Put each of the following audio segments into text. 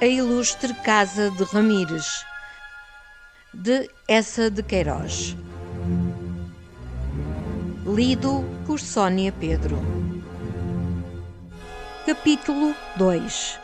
A Ilustre Casa de Ramires, de Eça de Queiroz. Lido por Sónia Pedro. Capítulo 2.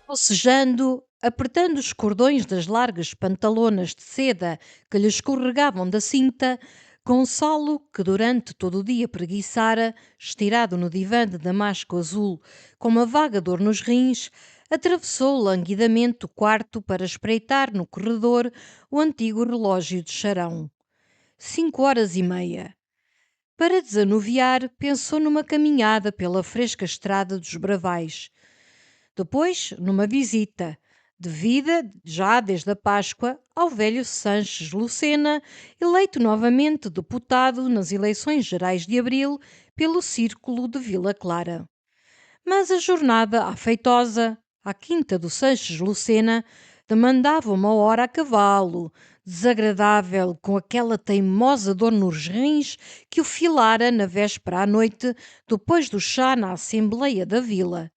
Bocejando, apertando os cordões das largas pantalonas de seda que lhe escorregavam da cinta, Gonçalo, que durante todo o dia preguiçara, estirado no divã de damasco azul, com uma vaga dor nos rins, atravessou languidamente o quarto para espreitar no corredor o antigo relógio de charão. 5h30. Para desanuviar, pensou numa caminhada pela fresca estrada dos Bravais. Depois, numa visita, devida, já desde a Páscoa, ao velho Sanches Lucena, eleito novamente deputado nas eleições gerais de abril pelo Círculo de Vila Clara. Mas a jornada afeitosa, à quinta do Sanches Lucena, demandava uma hora a cavalo, desagradável, com aquela teimosa dor nos rins que o filara na véspera à noite, depois do chá na Assembleia da Vila.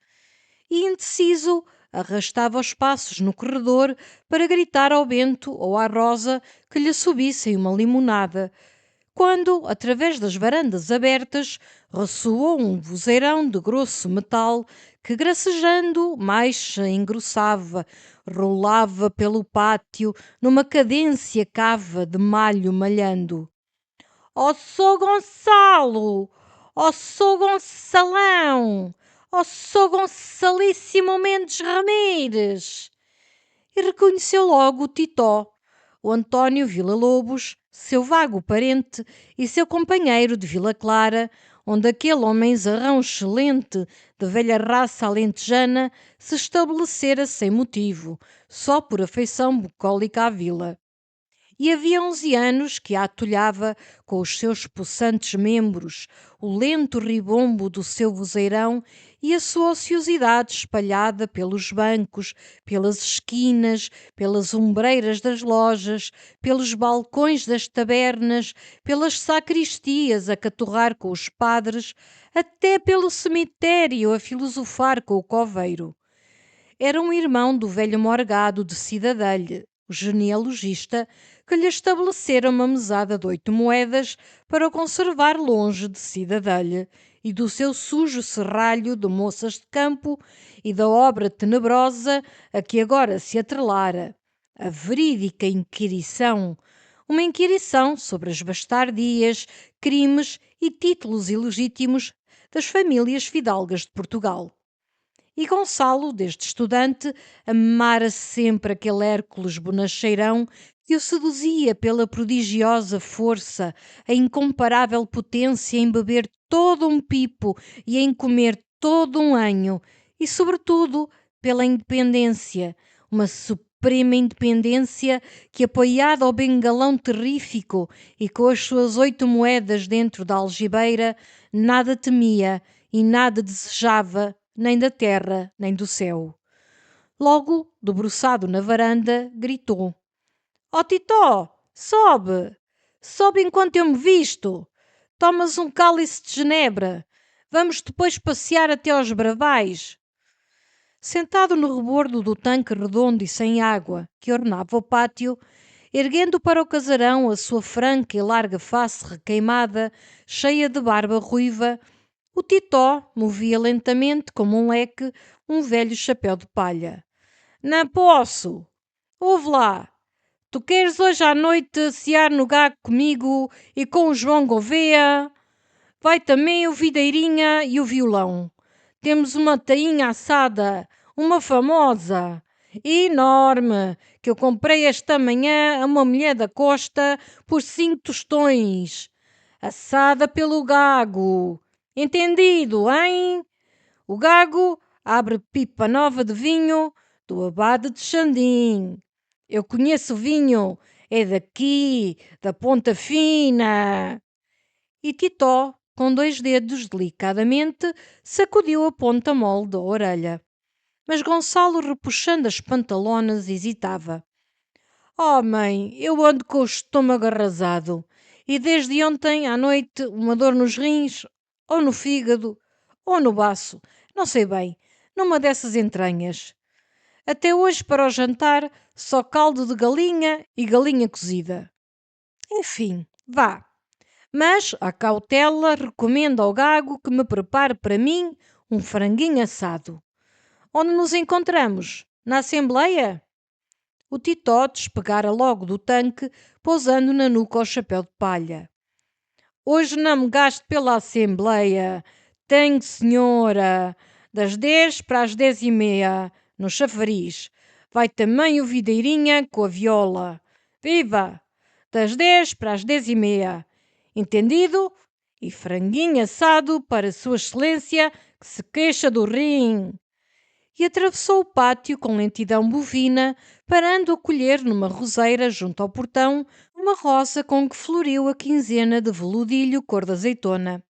E indeciso, arrastava os passos no corredor para gritar ao Bento ou à Rosa que lhe subissem uma limonada, quando, através das varandas abertas, ressoou um vozeirão de grosso metal que, gracejando, mais se engrossava, rolava pelo pátio numa cadência cava de malho malhando. Ó sou Gonçalo! Ó sou Gonçalão! Ó sou Gonçalíssimo Mendes Ramires! E reconheceu logo o Titó, o António Villa-Lobos, seu vago parente e seu companheiro de Vila Clara, onde aquele homenzarrão excelente de velha raça alentejana se estabelecera sem motivo, só por afeição bucólica à vila. E havia 11 anos que a atulhava com os seus possantes membros, o lento ribombo do seu vozeirão e a sua ociosidade espalhada pelos bancos, pelas esquinas, pelas ombreiras das lojas, pelos balcões das tabernas, pelas sacristias a caturrar com os padres, até pelo cemitério a filosofar com o coveiro. Era um irmão do velho Morgado de Cidadelha, o genealogista, que lhe estabelecera uma mesada de 8 moedas para o conservar longe de Cidadelha e do seu sujo serralho de moças de campo e da obra tenebrosa a que agora se atrelara, a verídica inquirição, uma inquirição sobre as bastardias, crimes e títulos ilegítimos das famílias fidalgas de Portugal. E Gonçalo, desde estudante, amara sempre aquele Hércules bonacheirão que o seduzia pela prodigiosa força, a incomparável potência em beber todo um pipo e em comer todo um anho, e, sobretudo, pela independência, uma suprema independência que, apoiada ao bengalão terrífico e com as suas 8 moedas dentro da algibeira, nada temia e nada desejava, nem da terra, nem do céu. Logo, debruçado na varanda, gritou: Ó Titó, sobe! Sobe enquanto eu me visto! Tomas um cálice de genebra. Vamos depois passear até aos Bravais. Sentado no rebordo do tanque redondo e sem água que ornava o pátio, erguendo para o casarão a sua franca e larga face requeimada, cheia de barba ruiva, o Titó movia lentamente, como um leque, um velho chapéu de palha. Não posso! Ouve lá! Tu queres hoje à noite cear no gago comigo e com o João Gouveia? Vai também o Videirinha e o violão. Temos uma tainha assada, uma famosa, enorme, que eu comprei esta manhã a uma mulher da costa por 5 tostões. Assada pelo gago. Entendido, hein? O gago abre pipa nova de vinho do Abade de Xandim. Eu conheço vinho, é daqui, da Ponta Fina. E Titó, com 2 dedos delicadamente, sacudiu a ponta mole da orelha. Mas Gonçalo, repuxando as pantalonas, hesitava. Oh, mãe, eu ando com o estômago arrasado. E desde ontem à noite uma dor nos rins, ou no fígado, ou no baço, não sei bem, numa dessas entranhas. Até hoje, para o jantar, só caldo de galinha e galinha cozida. Enfim, vá. Mas, à cautela, recomendo ao gago que me prepare para mim um franguinho assado. Onde nos encontramos? Na Assembleia? O Titó despegara logo do tanque, pousando na nuca o chapéu de palha. Hoje não me gasto pela Assembleia. Tenho, senhora. Das 10 para as 10:30, no chafariz. Vai também o Videirinha com a viola. Viva! Das 10 para as 10:30. Entendido? E franguinho assado para Sua Excelência que se queixa do rim. E atravessou o pátio com lentidão bovina, parando a colher numa roseira junto ao portão uma rosa com que floriu a quinzena de veludilho cor de azeitona.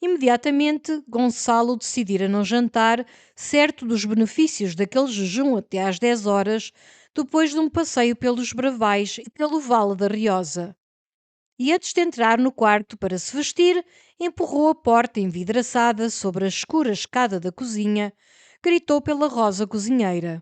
Imediatamente, Gonçalo decidira não jantar, certo dos benefícios daquele jejum até às 10 horas, depois de um passeio pelos Bravais e pelo Vale da Riosa. E antes de entrar no quarto para se vestir, empurrou a porta envidraçada sobre a escura escada da cozinha, gritou pela Rosa cozinheira.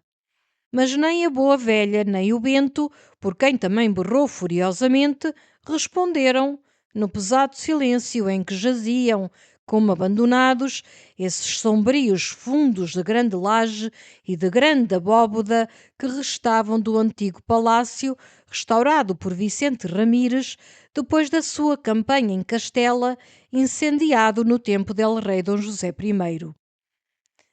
Mas nem a boa velha, nem o Bento, por quem também berrou furiosamente, responderam, no pesado silêncio em que jaziam, como abandonados, esses sombrios fundos de grande laje e de grande abóboda que restavam do antigo palácio, restaurado por Vicente Ramires, depois da sua campanha em Castela, incendiado no tempo del rei Dom José I.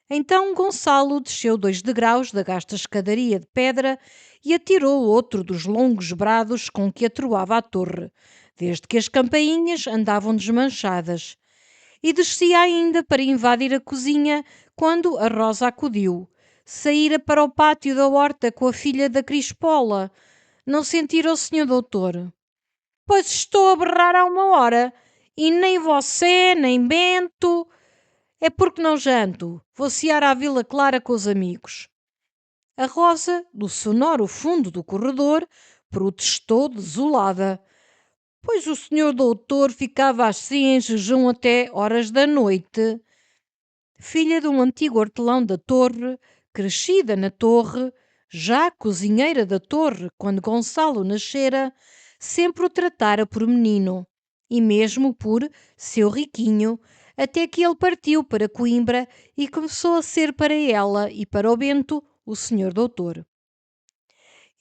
Então Gonçalo desceu 2 degraus da gasta escadaria de pedra e atirou outro dos longos brados com que atroava a torre, desde que as campainhas andavam desmanchadas. E descia ainda para invadir a cozinha quando a Rosa acudiu. Saíra para o pátio da horta com a filha da Crispola. Não sentira o senhor doutor. Pois estou a berrar há uma hora, e nem você, nem Bento. É porque não janto. Vou cear à Vila Clara com os amigos. A Rosa, do sonoro fundo do corredor, protestou desolada. Pois o senhor doutor ficava assim em jejum até horas da noite. Filha de um antigo hortelão da torre, crescida na torre, já cozinheira da torre quando Gonçalo nascera, sempre o tratara por menino, e mesmo por seu riquinho, até que ele partiu para Coimbra e começou a ser para ela e para o Bento o senhor doutor.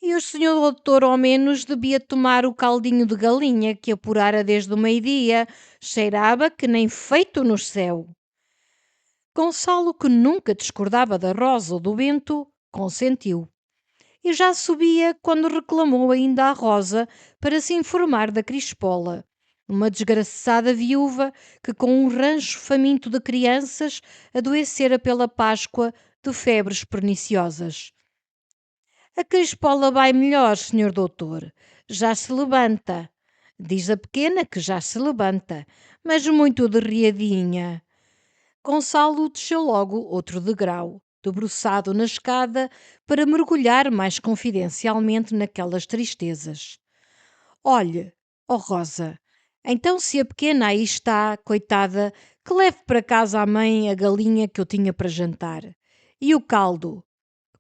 E o senhor doutor ao menos devia tomar o caldinho de galinha que apurara desde o meio-dia, cheirava que nem feito no céu. Gonçalo, que nunca discordava da Rosa ou do Bento, consentiu. E já subia quando reclamou ainda a Rosa para se informar da Crispola, uma desgraçada viúva que, com um rancho faminto de crianças, adoecera pela Páscoa de febres perniciosas. A Crispola vai melhor, senhor doutor. Já se levanta. Diz a pequena que já se levanta, mas muito derriadinha. Gonçalo desceu logo outro degrau, debruçado na escada, para mergulhar mais confidencialmente naquelas tristezas. Olhe, ó Rosa, então se a pequena aí está, coitada, que leve para casa à mãe a galinha que eu tinha para jantar. E o caldo?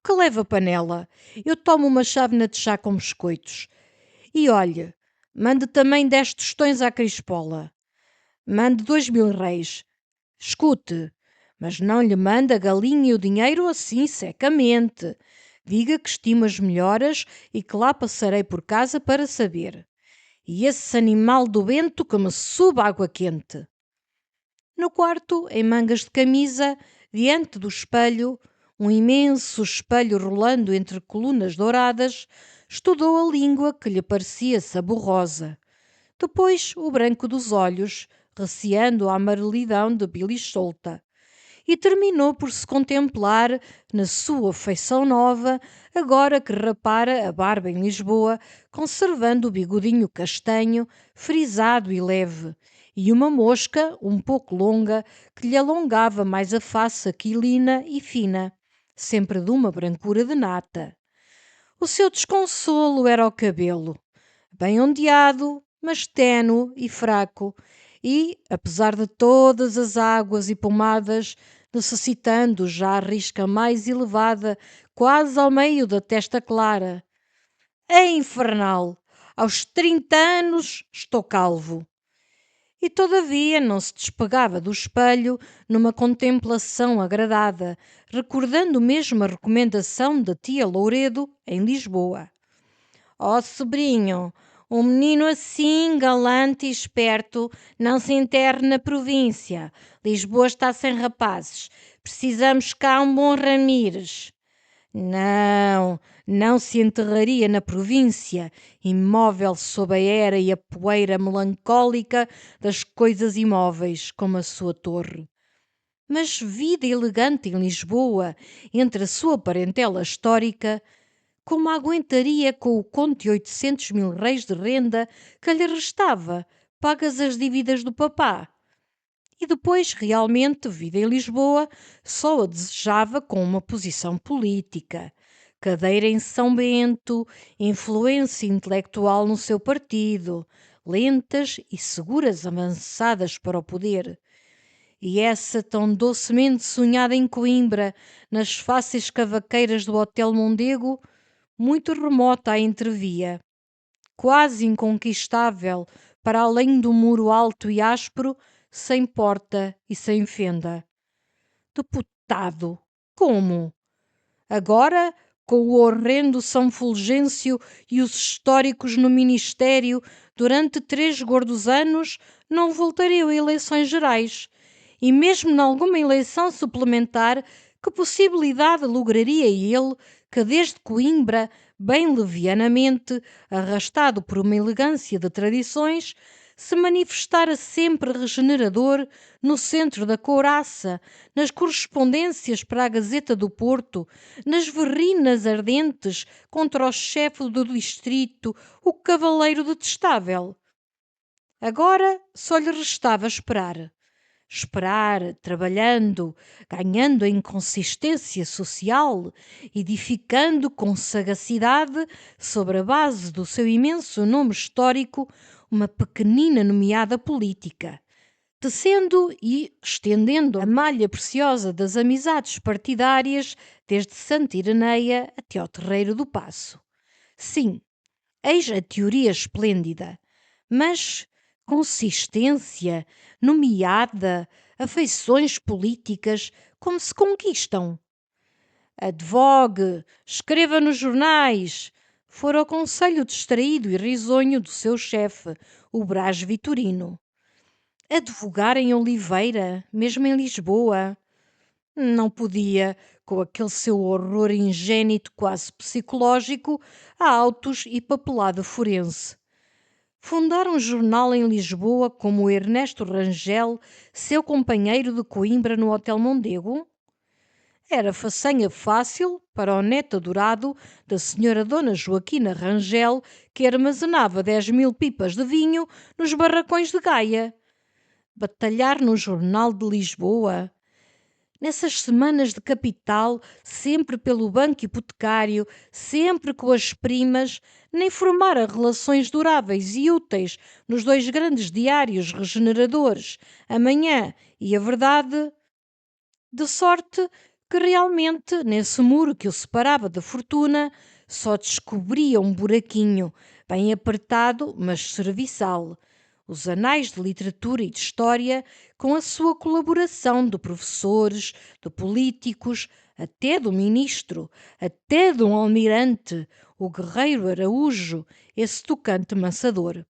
Que leve a panela. Eu tomo uma chávena de chá com biscoitos. E olhe, mande também 10 tostões à Crispola. Mande 2.000 réis. Escute, mas não lhe manda a galinha e o dinheiro assim secamente. Diga que estimo as melhoras e que lá passarei por casa para saber. E esse animal do Bento que me suba água quente. No quarto, em mangas de camisa, diante do espelho, um imenso espelho rolando entre colunas douradas, estudou a língua que lhe parecia saborrosa. Depois o branco dos olhos, receando a amarelidão de bilis solta. E terminou por se contemplar na sua feição nova, agora que rapara a barba em Lisboa, conservando o bigodinho castanho, frisado e leve, e uma mosca, um pouco longa, que lhe alongava mais a face aquilina e fina, sempre de uma brancura de nata. O seu desconsolo era o cabelo, bem ondeado, mas ténue e fraco, e, apesar de todas as águas e pomadas, necessitando já a risca mais elevada, quase ao meio da testa clara. É infernal! Aos 30 anos estou calvo. E todavia não se despegava do espelho numa contemplação agradada, recordando mesmo a recomendação da tia Louredo em Lisboa. Ó sobrinho, um menino assim, galante e esperto, não se enterre na província. Lisboa está sem rapazes. Precisamos cá um bom Ramires. Não, não se enterraria na província, imóvel sob a era e a poeira melancólica das coisas imóveis, como a sua torre. Mas vida elegante em Lisboa, entre a sua parentela histórica, como aguentaria com o conto de 800.000 réis de renda que lhe restava, pagas as dívidas do papá? E depois, realmente, vida em Lisboa só a desejava com uma posição política. Cadeira em São Bento, influência intelectual no seu partido, lentas e seguras avançadas para o poder. E essa tão docemente sonhada em Coimbra, nas fáceis cavaqueiras do Hotel Mondego, muito remota a entrevia, quase inconquistável, para além do muro alto e áspero, sem porta e sem fenda. Deputado! Como? Agora, com o horrendo São Fulgêncio e os históricos no Ministério, durante 3 gordos anos, não voltaria a eleições gerais. E mesmo nalguma eleição suplementar, que possibilidade lograria ele que desde Coimbra, bem levianamente, arrastado por uma elegância de tradições, se manifestara sempre regenerador no centro da couraça, nas correspondências para a Gazeta do Porto, nas verrinas ardentes contra o chefe do distrito, o cavaleiro detestável. Agora só lhe restava esperar. Esperar, trabalhando, ganhando em consistência social, edificando com sagacidade, sobre a base do seu imenso nome histórico, uma pequenina nomeada política, tecendo e estendendo a malha preciosa das amizades partidárias desde Santa Ireneia até ao Terreiro do Paço. Sim, eis a teoria esplêndida, mas consistência, nomeada, afeições políticas, como se conquistam? Advogue, escreva nos jornais, fora o conselho distraído e risonho do seu chefe, o Brás Vitorino. Advogar em Oliveira, mesmo em Lisboa? Não podia, com aquele seu horror ingênito quase psicológico a autos e papelada forense. Fundar um jornal em Lisboa como o Ernesto Rangel, seu companheiro de Coimbra no Hotel Mondego? Era façanha fácil para o neto adorado da senhora Dona Joaquina Rangel, que armazenava 10.000 pipas de vinho nos barracões de Gaia. Batalhar no Jornal de Lisboa? Nessas semanas de capital, sempre pelo banco hipotecário, sempre com as primas, nem formara relações duráveis e úteis nos 2 grandes diários regeneradores, Amanhã e A Verdade, de sorte que realmente, nesse muro que o separava da fortuna, só descobria um buraquinho, bem apertado, mas serviçal. Os anais de literatura e de história, com a sua colaboração de professores, de políticos, até do ministro, até de um almirante, o guerreiro Araújo, esse tocante mansador.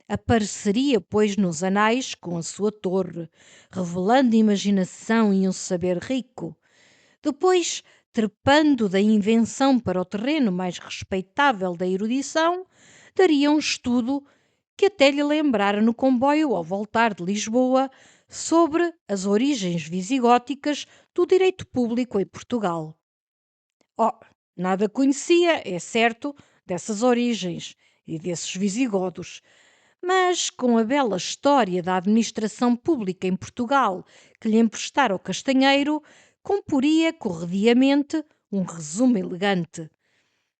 Apareceria, pois, nos anais com a sua torre, revelando imaginação e um saber rico. Depois, trepando da invenção para o terreno mais respeitável da erudição, daria um estudo que até lhe lembrara no comboio ao voltar de Lisboa sobre as origens visigóticas do direito público em Portugal. Oh, nada conhecia, é certo, dessas origens e desses visigodos, mas com a bela história da administração pública em Portugal que lhe emprestara o Castanheiro, comporia corrediamente um resumo elegante.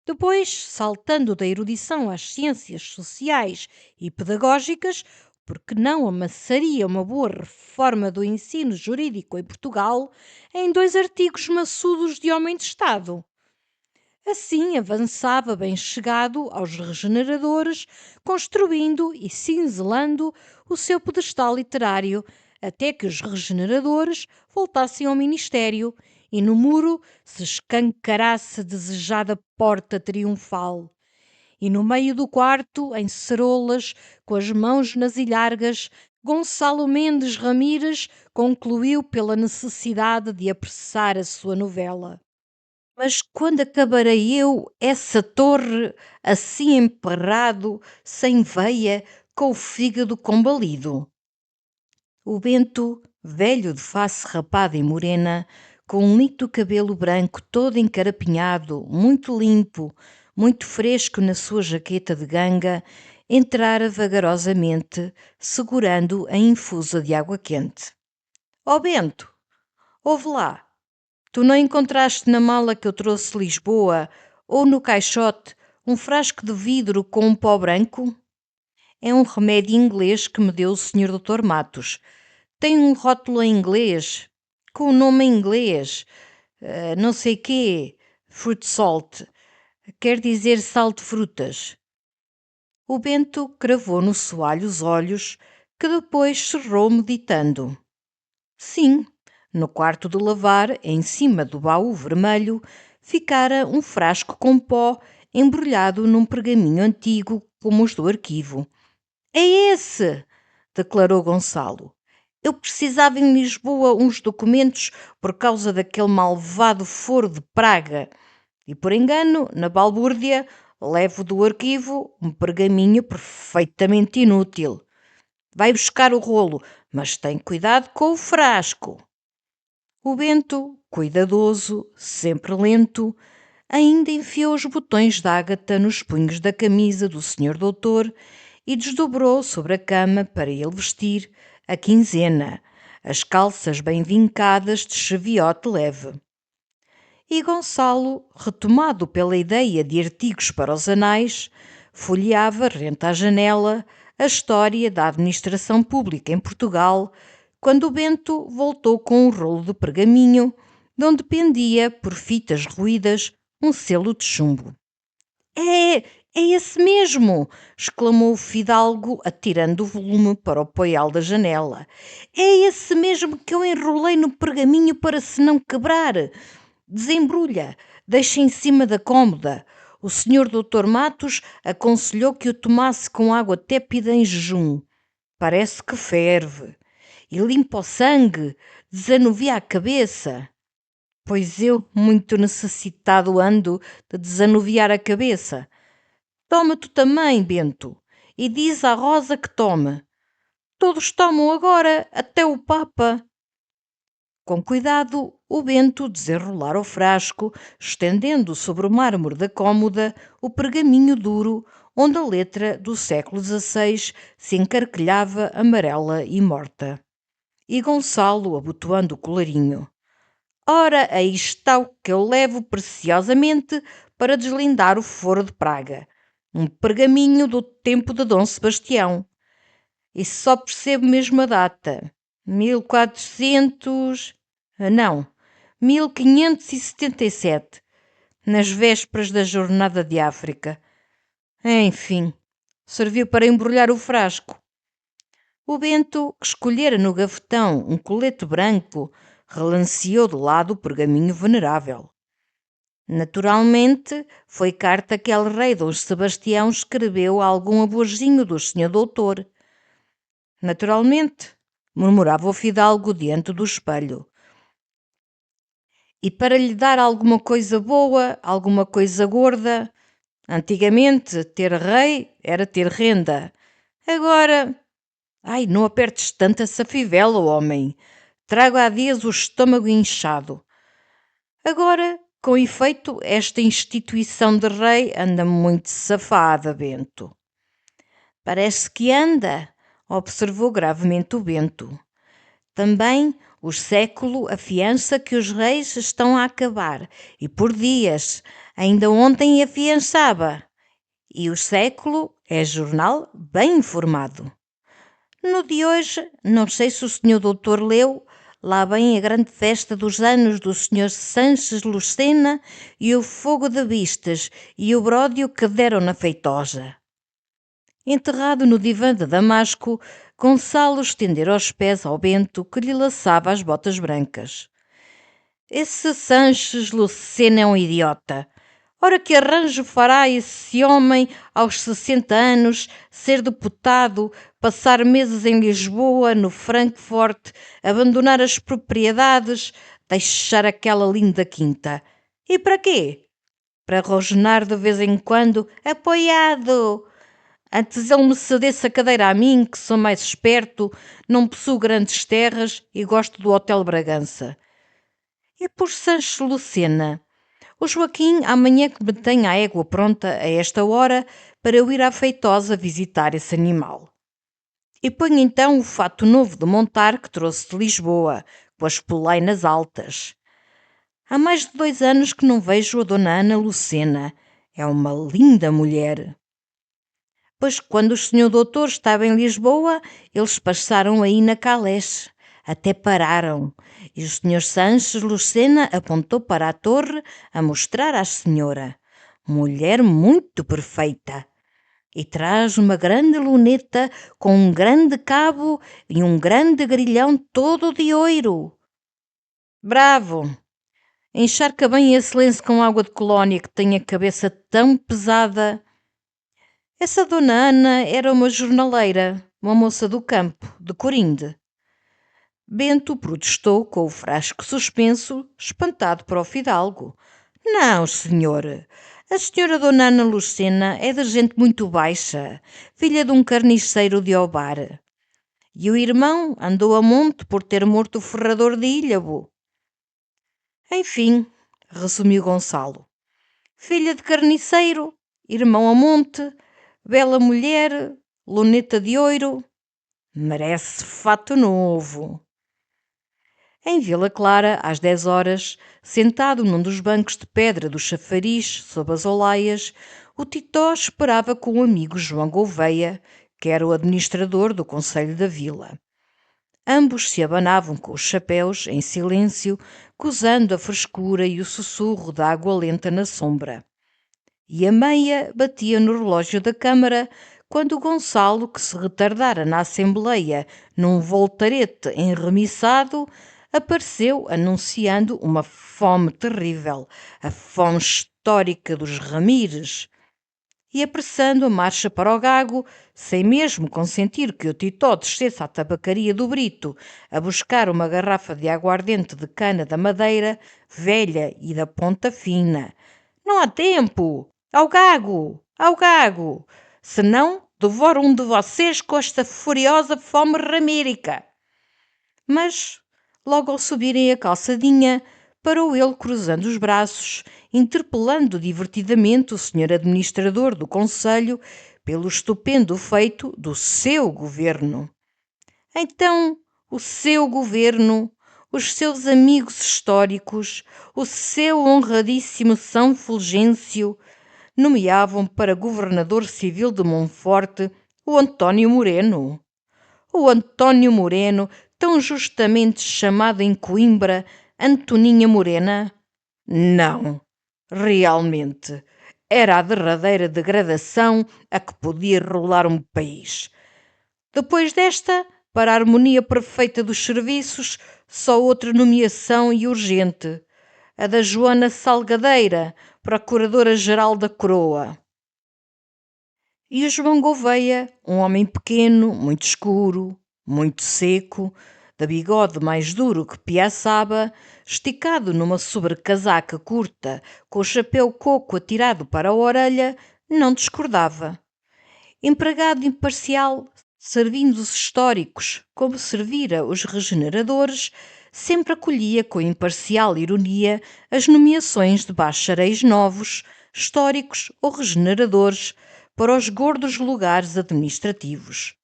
Depois, saltando da erudição às ciências sociais e pedagógicas, porque não amassaria uma boa reforma do ensino jurídico em Portugal em 2 artigos maçudos de homem de Estado. Assim avançava bem chegado aos regeneradores, construindo e cinzelando o seu pedestal literário, até que os regeneradores voltassem ao ministério e no muro se escancarasse a desejada porta triunfal. E no meio do quarto, em ceroulas, com as mãos nas ilhargas, Gonçalo Mendes Ramires concluiu pela necessidade de apressar a sua novela. Mas quando acabarei eu essa torre assim emperrado, sem veia, com o fígado combalido? O Bento, velho de face rapada e morena, com um lito cabelo branco todo encarapinhado, muito limpo, muito fresco na sua jaqueta de ganga, entrara vagarosamente, segurando a infusa de água quente. Ó Bento, ouve lá, tu não encontraste na mala que eu trouxe de Lisboa ou no caixote um frasco de vidro com um pó branco? É um remédio inglês que me deu o Sr. Dr. Matos. Tem um rótulo em inglês, com o nome em inglês, não sei quê, fruit salt, quer dizer sal de frutas. O Bento cravou no soalho os olhos, que depois cerrou meditando. Sim, no quarto de lavar, em cima do baú vermelho, ficara um frasco com pó embrulhado num pergaminho antigo como os do arquivo. É esse! Declarou Gonçalo. Eu precisava em Lisboa uns documentos por causa daquele malvado foro de Praga. E por engano, na balbúrdia, levo do arquivo um pergaminho perfeitamente inútil. Vai buscar o rolo, mas tem cuidado com o frasco. O Bento, cuidadoso, sempre lento, ainda enfiou os botões de ágata nos punhos da camisa do senhor doutor e desdobrou sobre a cama para ele vestir a quinzena, as calças bem vincadas de cheviote leve. E Gonçalo, retomado pela ideia de artigos para os anais, folheava rente à janela a história da administração pública em Portugal, quando o Bento voltou com um rolo de pergaminho, de onde pendia, por fitas ruídas, um selo de chumbo. É esse mesmo! Exclamou o fidalgo, atirando o volume para o poial da janela. É esse mesmo que eu enrolei no pergaminho para se não quebrar. Desembrulha, deixa em cima da cômoda. O senhor doutor Matos aconselhou que o tomasse com água tépida em jejum. Parece que ferve. E limpa o sangue, desanuvia a cabeça. Pois eu, muito necessitado ando de desanuviar a cabeça. Toma tu também, Bento, e diz à Rosa que tome. Todos tomam agora, até o Papa. Com cuidado, o Bento desenrolara o frasco, estendendo sobre o mármore da cômoda o pergaminho duro, onde a letra do século XVI se encarquilhava amarela e morta. E Gonçalo, abotoando o colarinho. Ora, aí está o que eu levo preciosamente para deslindar o foro de Praga. Um pergaminho do tempo de Dom Sebastião. E só percebo mesmo a data. 1400... Não, 1577. Nas vésperas da Jornada de África. Enfim, serviu para embrulhar o frasco. O Bento, que escolhera no gavetão um colete branco, relanceou de lado o pergaminho venerável. Naturalmente, foi carta que el rei Dom Sebastião escreveu a algum aborzinho do senhor doutor. Naturalmente, murmurava o fidalgo diante do espelho. E para lhe dar alguma coisa boa, alguma coisa gorda. Antigamente, ter rei era ter renda. Agora... Ai, não apertes tanto essa fivela, homem. Trago há dias o estômago inchado. Agora, com efeito, esta instituição de rei anda muito safada, Bento. Parece que anda, observou gravemente o Bento. Também o século afiança que os reis estão a acabar, e por dias, ainda ontem afiançava. E o século é jornal bem informado. No de hoje, não sei se o senhor doutor leu, lá vem a grande festa dos anos do senhor Sanches Lucena e o fogo de vistas e o bródio que deram na feitosa. Enterrado no divã de Damasco, Gonçalo estendera os pés ao Bento que lhe laçava as botas brancas. Esse Sanches Lucena é um idiota. Ora que arranjo fará esse homem aos 60 anos ser deputado, passar meses em Lisboa, no Frankfurt, abandonar as propriedades, deixar aquela linda quinta? E para quê? Para rosnar de vez em quando, apoiado. Antes ele me cedesse a cadeira a mim, que sou mais esperto, não possuo grandes terras e gosto do Hotel Bragança. E por Sancho Lucena? O Joaquim amanhã que me tenha a égua pronta a esta hora para eu ir à Feitosa visitar esse animal. E ponho então o fato novo de montar que trouxe de Lisboa, com as polainas altas. Há mais de 2 anos que não vejo a dona Ana Lucena. É uma linda mulher. Pois quando o senhor doutor estava em Lisboa, eles passaram aí na Caleche. Até pararam. E o senhor Sanches Lucena apontou para a torre a mostrar à senhora. Mulher muito perfeita. E traz uma grande luneta com um grande cabo e um grande grilhão todo de ouro. Bravo! Encharca bem esse lenço com água de colónia que tem a cabeça tão pesada. Essa dona Ana era uma jornaleira, uma moça do campo, de Corinde. Bento protestou com o frasco suspenso, espantado para o fidalgo. Não, senhor. A senhora dona Ana Lucena é de gente muito baixa, filha de um carniceiro de Obar. E o irmão andou a monte por ter morto o ferrador de Ilhavo. Enfim, resumiu Gonçalo. Filha de carniceiro, irmão a monte, bela mulher, luneta de ouro. Merece fato novo. Em Vila Clara, às 10 horas, sentado num dos bancos de pedra do chafariz, sob as olaias, o Titó esperava com o amigo João Gouveia, que era o administrador do Conselho da Vila. Ambos se abanavam com os chapéus, em silêncio, gozando a frescura e o sussurro da água lenta na sombra. E a meia batia no relógio da Câmara quando o Gonçalo, que se retardara na Assembleia num voltarete enremissado, apareceu anunciando uma fome terrível, a fome histórica dos Ramires, e apressando a marcha para o Gago, sem mesmo consentir que o Titó descesse à tabacaria do Brito a buscar uma garrafa de aguardente de cana da Madeira, velha e da ponta fina. Não há tempo! Ao Gago! Ao Gago! Senão devoro um de vocês com esta furiosa fome ramírica. Mas, logo ao subirem a calçadinha, parou ele cruzando os braços, interpelando divertidamente o senhor administrador do Conselho pelo estupendo feito do seu governo. Então, o seu governo, os seus amigos históricos, o seu honradíssimo São Fulgêncio, nomeavam para governador civil de Monforte o António Moreno. O António Moreno, tão justamente chamado em Coimbra Antoninha Morena? Não, realmente, era a derradeira degradação a que podia rolar um país. Depois desta, para a harmonia perfeita dos serviços, só outra nomeação e urgente, a da Joana Salgadeira, Procuradora-Geral da Coroa. E o João Gouveia, um homem pequeno, muito escuro, muito seco, de bigode mais duro que piaçaba, esticado numa sobrecasaca curta, com o chapéu coco atirado para a orelha, não discordava. Empregado imparcial, servindo os históricos como servira os regeneradores, sempre acolhia com imparcial ironia as nomeações de bacharéis novos, históricos ou regeneradores para os gordos lugares administrativos.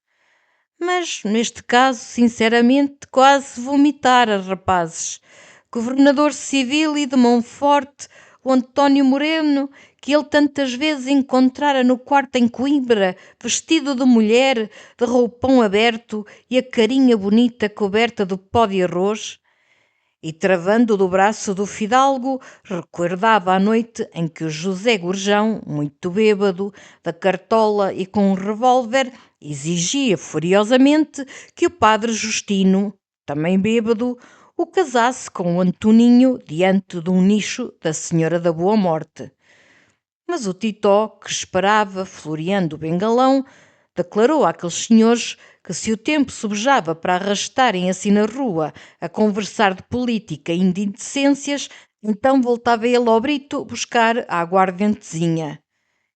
Mas, neste caso, sinceramente, quase vomitara, rapazes. Governador civil e de Monforte, o António Moreno, que ele tantas vezes encontrara no quarto em Coimbra, vestido de mulher, de roupão aberto e a carinha bonita coberta de pó de arroz? E travando do braço do fidalgo, recordava a noite em que o José Gorjão, muito bêbado, da cartola e com um revólver, exigia furiosamente que o padre Justino, também bêbado, o casasse com o Antoninho diante de um nicho da Senhora da Boa Morte. Mas o Titó, que esperava, floreando o bengalão, declarou àqueles senhores que se o tempo subjava para arrastarem assim na rua a conversar de política e de indecências, então voltava ele ao Brito buscar a aguardentezinha.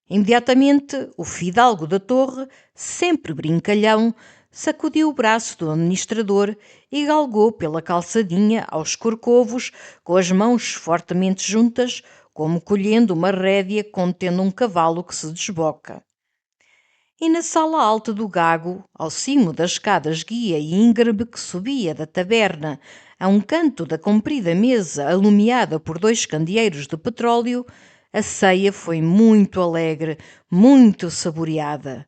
Imediatamente, o fidalgo da torre, sempre brincalhão, sacudiu o braço do administrador e galgou pela calçadinha aos corcovos, com as mãos fortemente juntas, como colhendo uma rédea contendo um cavalo que se desboca. E na sala alta do Gago, ao cimo das escadas guia e íngreme que subia da taberna a um canto da comprida mesa alumiada por 2 candeeiros de petróleo, a ceia foi muito alegre, muito saboreada.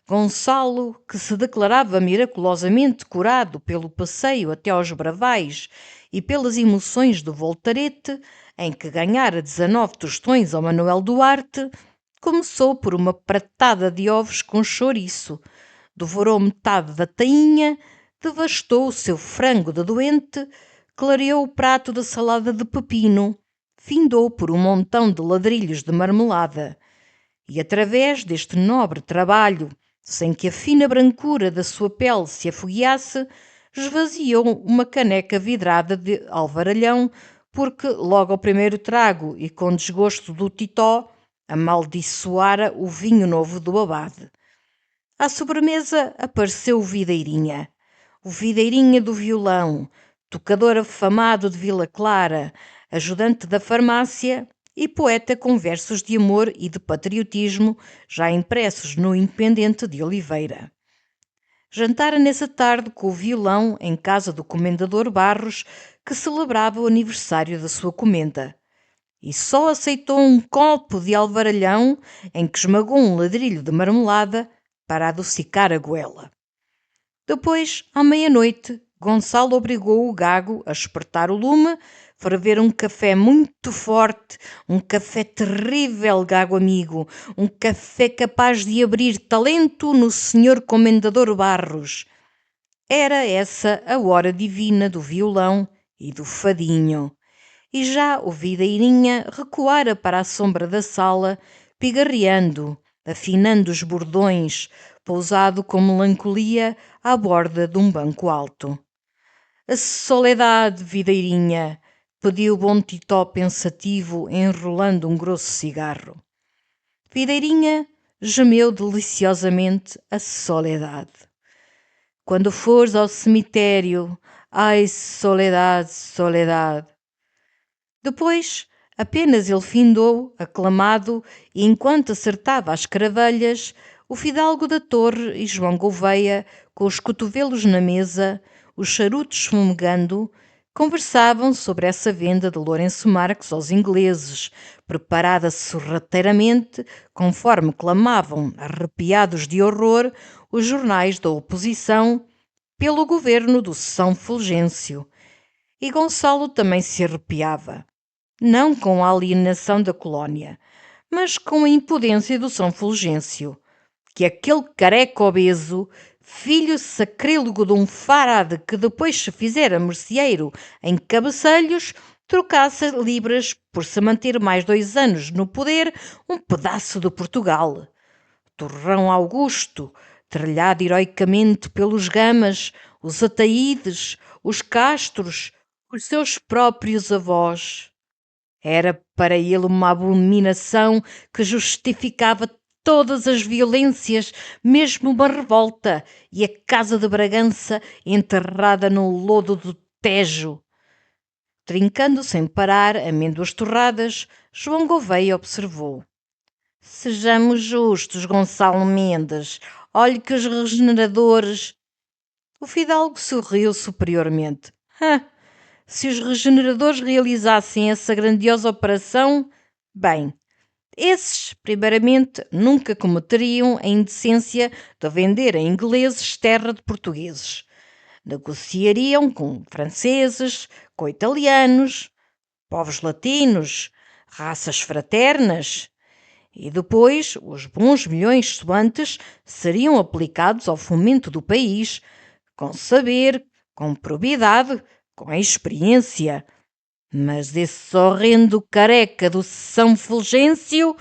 Gonçalo, que se declarava miraculosamente curado pelo passeio até aos Bravais e pelas emoções do Voltarete, em que ganhara 19 tostões ao Manuel Duarte, começou por uma pratada de ovos com chouriço, devorou metade da tainha, devastou o seu frango de doente, clareou o prato da salada de pepino, findou por um montão de ladrilhos de marmelada. E através deste nobre trabalho, sem que a fina brancura da sua pele se afogueasse, esvaziou uma caneca vidrada de alvaralhão, porque logo ao primeiro trago e com desgosto do Titó, amaldiçoara o vinho novo do abade. À sobremesa apareceu o videirinha do violão, tocador afamado de Vila Clara, ajudante da farmácia e poeta com versos de amor e de patriotismo já impressos no Independente de Oliveira. Jantara nessa tarde com o violão em casa do comendador Barros, que celebrava o aniversário da sua comenda. E só aceitou um copo de alvaralhão em que esmagou um ladrilho de marmelada para adocicar a goela. Depois, à meia-noite, Gonçalo obrigou o Gago a espetar o lume, ferver um café muito forte, um café terrível, Gago amigo, um café capaz de abrir talento no senhor comendador Barros. Era essa a hora divina do violão e do fadinho. E já o videirinha recuara para a sombra da sala, pigarreando, afinando os bordões, pousado com melancolia à borda de um banco alto. A soledade, videirinha, pediu o bom Titó pensativo, enrolando um grosso cigarro. Videirinha gemeu deliciosamente a soledade. Quando fores ao cemitério, ai, soledade, soledade. Depois, apenas ele findou, aclamado, e enquanto acertava as cravelhas, o fidalgo da torre e João Gouveia, com os cotovelos na mesa, os charutos fumegando, conversavam sobre essa venda de Lourenço Marques aos ingleses, preparada sorrateiramente, conforme clamavam, arrepiados de horror, os jornais da oposição, pelo governo do São Fulgêncio. E Gonçalo também se arrepiava, não com a alienação da colónia, mas com a impudência do São Fulgêncio, que aquele careca obeso, filho sacrílego de um farade que depois se fizera merceeiro em Cabecelhos, trocasse libras por se manter mais 2 anos no poder um pedaço de Portugal. Torrão Augusto, trilhado heroicamente pelos Gamas, os Ataídes, os Castros, os seus próprios avós. Era para ele uma abominação que justificava todas as violências, mesmo uma revolta, e a casa de Bragança enterrada no lodo do Tejo. Trincando sem parar amêndoas torradas, João Gouveia observou: sejamos justos, Gonçalo Mendes. Olhe que os regeneradores... O fidalgo sorriu superiormente. Se os regeneradores realizassem essa grandiosa operação, bem, Esses, primeiramente, nunca cometeriam a indecência de vender a ingleses terra de portugueses. Negociariam com franceses, com italianos, povos latinos, raças fraternas, e depois os bons milhões soantes seriam aplicados ao fomento do país, com saber, com probidade, com experiência. Mas esse horrendo careca do São Fulgêncio,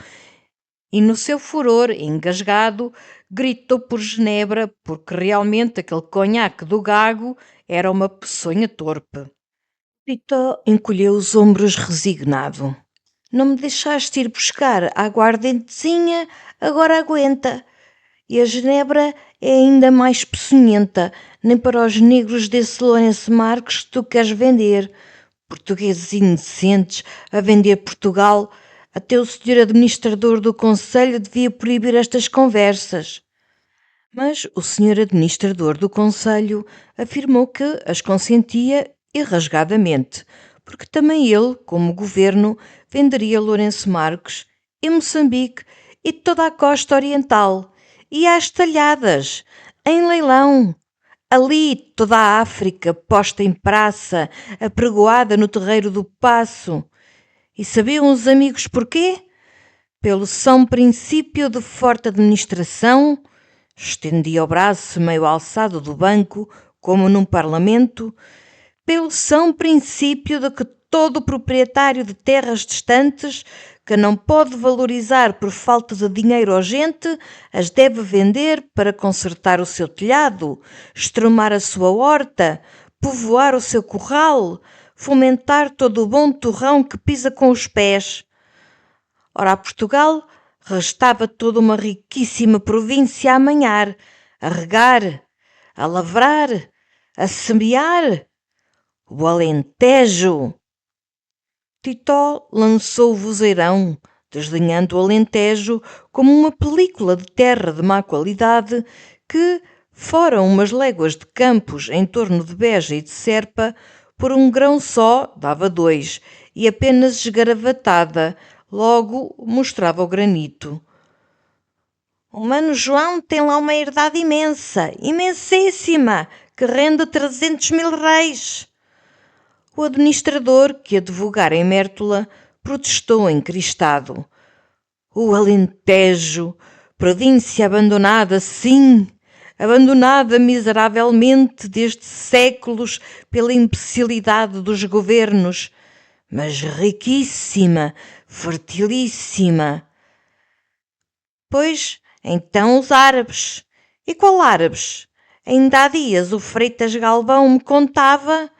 e no seu furor engasgado, gritou por Genebra, porque realmente aquele conhaque do gago era uma peçonha torpe. Tito encolheu os ombros resignado. Não me deixaste ir buscar a aguardentezinha, agora aguenta. E a Genebra é ainda mais peçonhenta, nem para os negros desse Lourenço Marques que tu queres vender. Portugueses indecentes a vender Portugal. Até o senhor administrador do Conselho devia proibir estas conversas. Mas o senhor administrador do Conselho afirmou que as consentia e rasgadamente, porque também ele, como governo, venderia Lourenço Marques e Moçambique e toda a costa oriental, e às talhadas, em leilão. Ali toda a África posta em praça, apregoada no terreiro do Paço. E sabiam os amigos porquê? Pelo são princípio de forte administração, estendia o braço meio alçado do banco, como num parlamento, pelo são princípio de que todo proprietário de terras distantes que não pode valorizar por falta de dinheiro urgente, as deve vender para consertar o seu telhado, estrumar a sua horta, povoar o seu curral, fomentar todo o bom torrão que pisa com os pés. Ora, a Portugal restava toda uma riquíssima província a manhar, a regar, a lavrar, a semear. O Alentejo! Titó lançou o vozeirão, desdenhando o Alentejo como uma película de terra de má qualidade que, fora umas léguas de campos em torno de Beja e de Serpa, por um grão só dava 2, e apenas esgaravatada, logo mostrava o granito. O Mano João tem lá uma herdade imensa, imensíssima, que rende 300.000 reis. O administrador, que advogara em Mértola, protestou encristado. O Alentejo, província abandonada, sim, abandonada miseravelmente desde séculos pela imbecilidade dos governos, mas riquíssima, fertilíssima. Pois, então os árabes. E qual árabes? Ainda há dias o Freitas Galvão me contava.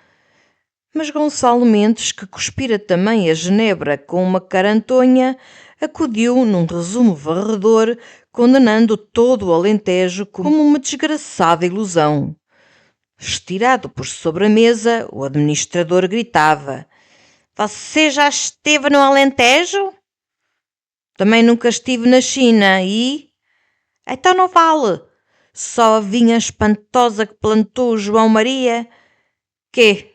Mas Gonçalo Mendes, que cuspira também a Genebra com uma carantonha, acudiu num resumo varredor, condenando todo o Alentejo como uma desgraçada ilusão. Estirado por sobre a mesa, o administrador gritava: "Você já esteve no Alentejo?" "Também nunca estive na China e..." "Então não vale. Só a vinha espantosa que plantou o João Maria. Quê?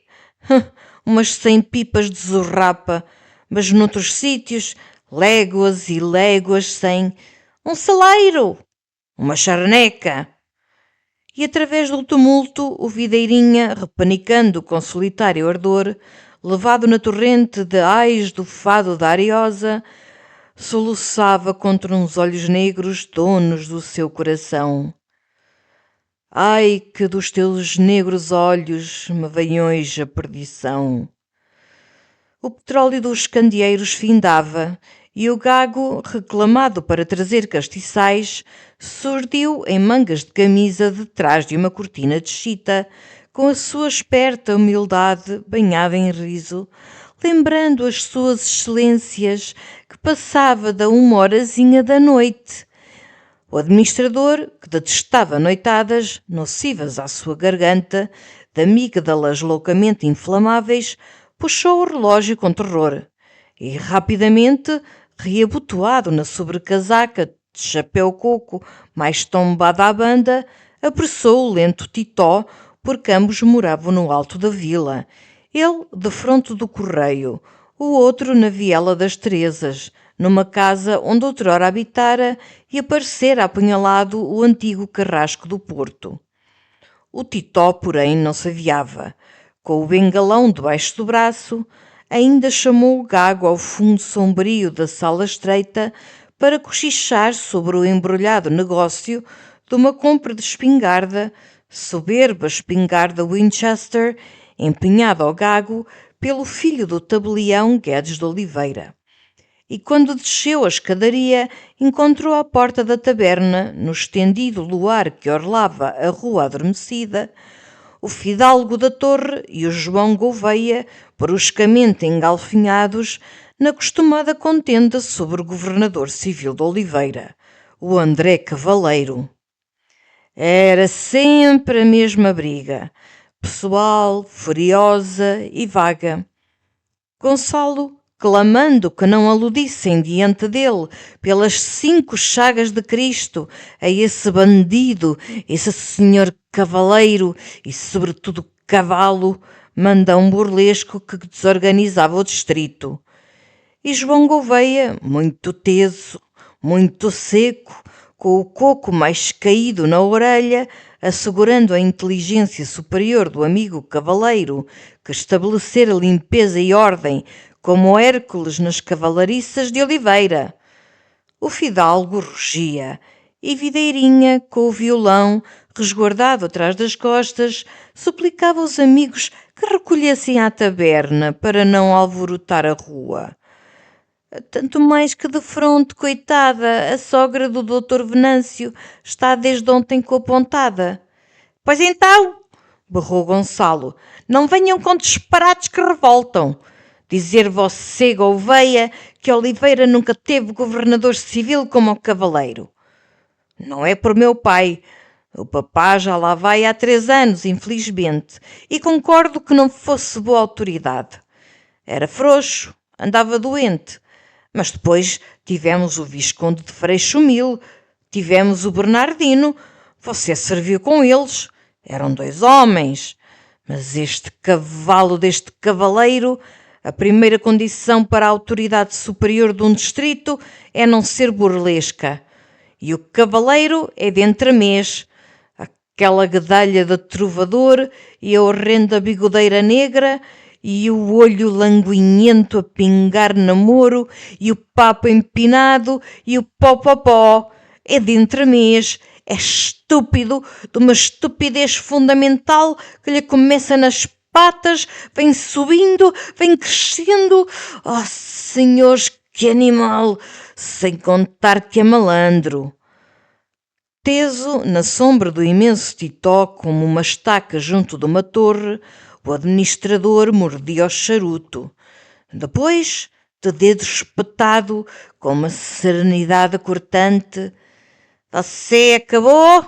Umas 100 pipas de zurrapa, mas noutros sítios, léguas e léguas sem um celeiro, uma charneca." E através do tumulto, o Videirinha, repanicando com solitário ardor, levado na torrente de ais do fado da Ariosa, soluçava contra uns olhos negros donos do seu coração. Ai, que dos teus negros olhos me venhões a perdição. O petróleo dos candeeiros findava e o gago, reclamado para trazer castiçais, surdiu em mangas de camisa detrás de uma cortina de chita, com a sua esperta humildade banhada em riso, lembrando as suas excelências que passava da 1 horazinha da noite. O administrador, que detestava noitadas nocivas à sua garganta, de amígdalas loucamente inflamáveis, puxou o relógio com terror e, rapidamente, reabotoado na sobrecasaca de chapéu coco mais tombada à banda, apressou o lento Titó, porque ambos moravam no alto da vila. Ele defronte do correio, o outro na viela das Teresas, numa casa onde outrora habitara e aparecera apunhalado o antigo carrasco do Porto. O Titó, porém, não se aviava. Com o bengalão debaixo do braço, ainda chamou o Gago ao fundo sombrio da sala estreita para cochichar sobre o embrulhado negócio de uma compra de espingarda, soberba espingarda Winchester, empenhada ao Gago pelo filho do tabelião Guedes de Oliveira. E quando desceu a escadaria, encontrou à porta da taberna, no estendido luar que orlava a rua adormecida, o fidalgo da Torre e o João Gouveia, bruscamente engalfinhados, na costumada contenda sobre o governador civil de Oliveira, o André Cavaleiro. Era sempre a mesma briga, pessoal, furiosa e vaga. Gonçalo, clamando que não aludissem diante dele pelas 5 chagas de Cristo a esse bandido, esse senhor cavaleiro e sobretudo cavalo, manda um burlesco que desorganizava o distrito. E João Gouveia, muito teso, muito seco, com o coco mais caído na orelha, assegurando a inteligência superior do amigo cavaleiro que estabelecera limpeza e ordem como Hércules nas cavalariças de Oliveira. O fidalgo rugia e Videirinha, com o violão resguardado atrás das costas, suplicava aos amigos que recolhessem à taberna para não alvorotar a rua. Tanto mais que de fronte, coitada, a sogra do doutor Venâncio está desde ontem com a pontada. Pois então, berrou Gonçalo, não venham com disparates que revoltam. Dizer você, Gouveia, que Oliveira nunca teve governador civil como o cavaleiro. Não é por meu pai. O papá já lá vai há 3 anos, infelizmente, e concordo que não fosse boa autoridade. Era frouxo, andava doente. Mas depois tivemos o Visconde de Freixo Mil, tivemos o Bernardino, você serviu com eles, eram 2 homens. Mas este cavalo deste cavaleiro, a primeira condição para a autoridade superior de um distrito é não ser burlesca. E o cavaleiro é de entremês, aquela guedalha de trovador e a horrenda bigodeira negra, e o olho languinhento a pingar namoro, e o papo empinado, e o pó. É de entremês, é estúpido, de uma estupidez fundamental que lhe começa nas patas, vem subindo, vem crescendo. Oh, senhores, que animal! Sem contar que é malandro. Teso na sombra do imenso Titó como uma estaca junto de uma torre, o administrador mordia o charuto. Depois, de dedo espetado, com uma serenidade cortante: Você acabou?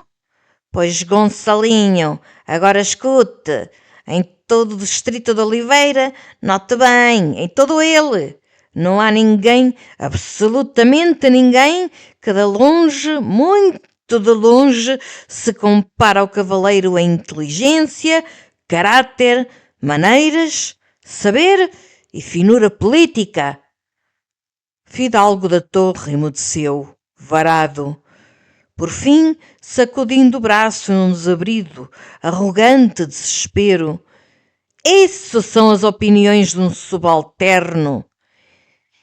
Pois, Gonçalinho, agora escute. Em todo o distrito de Oliveira, note bem, em todo ele, não há ninguém, absolutamente ninguém, que de longe, muito de longe, se compara ao cavaleiro em inteligência, caráter, maneiras, saber e finura política. Fidalgo da Torre emudeceu, varado. Por fim, sacudindo o braço num desabrido, arrogante desespero. Isso são as opiniões de um subalterno.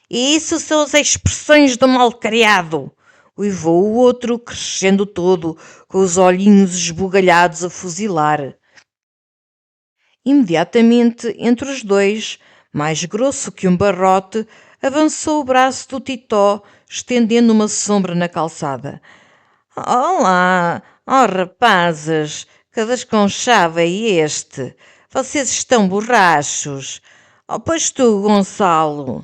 E isso são as expressões do malcriado. Uivou o outro, crescendo todo, com os olhinhos esbugalhados a fuzilar. Imediatamente, entre os dois, mais grosso que um barrote, avançou o braço do Titó, estendendo uma sombra na calçada. Olá, rapazes, que desconchava é este? Vocês estão borrachos. Pois tu, Gonçalo.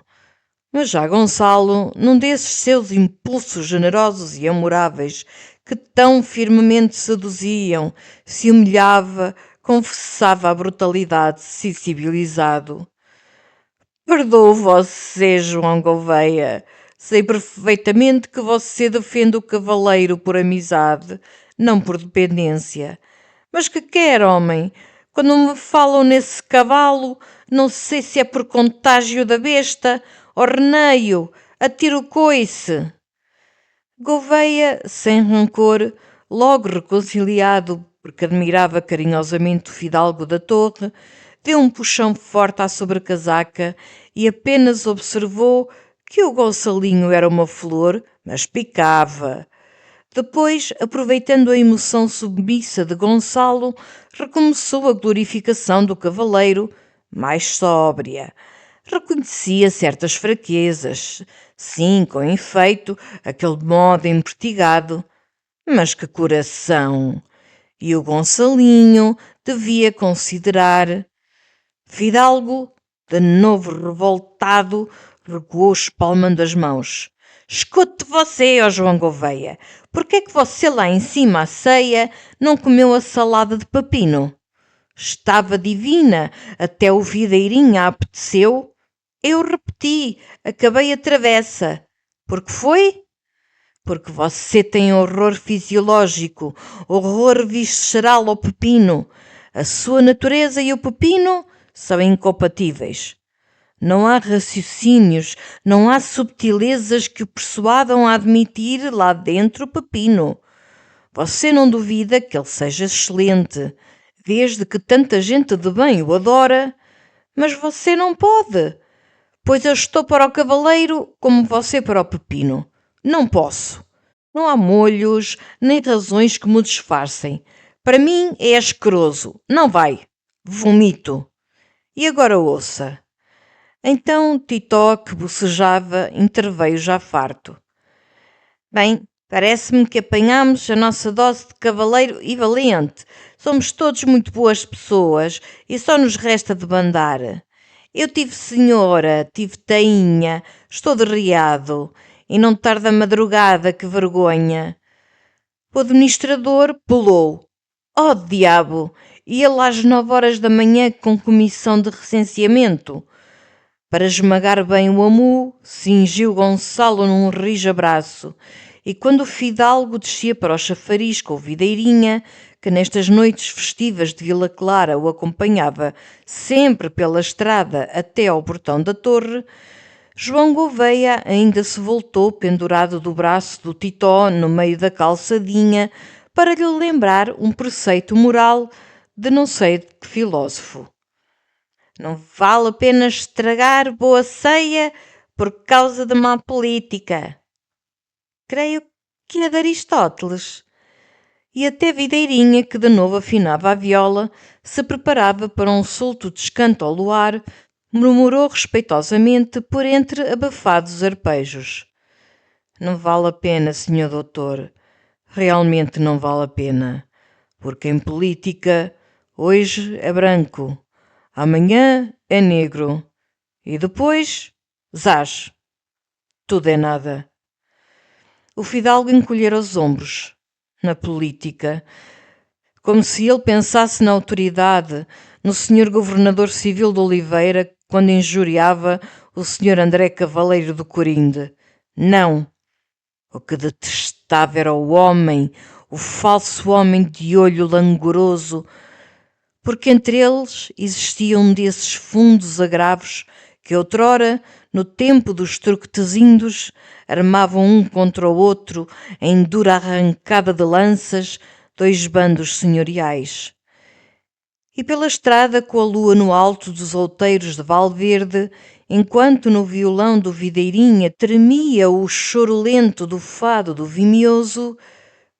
Mas já Gonçalo, num desses seus impulsos generosos e amoráveis que tão firmemente seduziam, se humilhava, confessava a brutalidade, sensibilizado. Perdoo você, João Gouveia. Sei perfeitamente que você defende o cavaleiro por amizade, não por dependência. Mas que quer, homem? Quando me falam nesse cavalo, não sei se é por contágio da besta, ou reneio, Atira o coice! Gouveia, sem rancor, logo reconciliado porque admirava carinhosamente o fidalgo da torre, deu um puxão forte à sobrecasaca e apenas observou que o Gonçalinho era uma flor, mas picava. Depois, aproveitando a emoção submissa de Gonçalo, recomeçou a glorificação do cavaleiro, mais sóbria. Reconhecia certas fraquezas, sim, com efeito, aquele modo empertigado, mas que coração! E o Gonçalinho devia considerar. Fidalgo, de novo revoltado, recuou espalmando as mãos. Escute você, ó João Gouveia, por que é que você lá em cima à ceia não comeu a salada de pepino? Estava divina, até o videirinha apeteceu. Eu repeti, acabei a travessa. Porque foi? Porque você tem horror fisiológico, horror visceral ao pepino. A sua natureza e o pepino são incompatíveis. Não há raciocínios, não há subtilezas que o persuadam a admitir lá dentro o pepino. Você não duvida que ele seja excelente, desde que tanta gente de bem o adora, mas você não pode, pois eu estou para o cavaleiro como você para o pepino. Não posso. Não há molhos nem razões que me disfarcem. Para mim é asqueroso. Não vai. Vomito. E agora ouça. Então Titó, que bocejava, interveio já farto. Bem, parece-me que apanhamos a nossa dose de cavaleiro e valente. Somos todos muito boas pessoas e só nos resta debandar. Eu tive senhora, tive tainha, estou derriado e não tarda a madrugada, que vergonha. O administrador pulou. Oh, diabo! E ele às 9 horas da manhã com comissão de recenseamento. Para esmagar bem o amu, cingiu Gonçalo num rijo abraço, e quando o fidalgo descia para o chafariz com o videirinha, que nestas noites festivas de Vila Clara o acompanhava sempre pela estrada até ao portão da torre, João Gouveia ainda se voltou pendurado do braço do Titó no meio da calçadinha para lhe lembrar um preceito moral de não sei de que filósofo. Não vale a pena estragar boa ceia por causa de má política. Creio que é de Aristóteles. E até Videirinha, que de novo afinava a viola, se preparava para um solto descanto ao luar, murmurou respeitosamente por entre abafados arpejos. Não vale a pena, senhor doutor. Realmente não vale a pena. Porque em política, hoje é branco, amanhã é negro e depois, zás, tudo é nada. O fidalgo encolhera os ombros. Na política, como se ele pensasse na autoridade, no senhor governador civil de Oliveira, quando injuriava o senhor André Cavaleiro do Corinde. Não! O que detestava era o homem, o falso homem de olho langoroso, porque entre eles existia um desses fundos agravos que outrora, no tempo dos truquetezindos, armavam um contra o outro, em dura arrancada de lanças, dois bandos senhoriais. E pela estrada, com a lua no alto dos outeiros de Valverde, enquanto no violão do Videirinha tremia o choro lento do fado do Vimioso,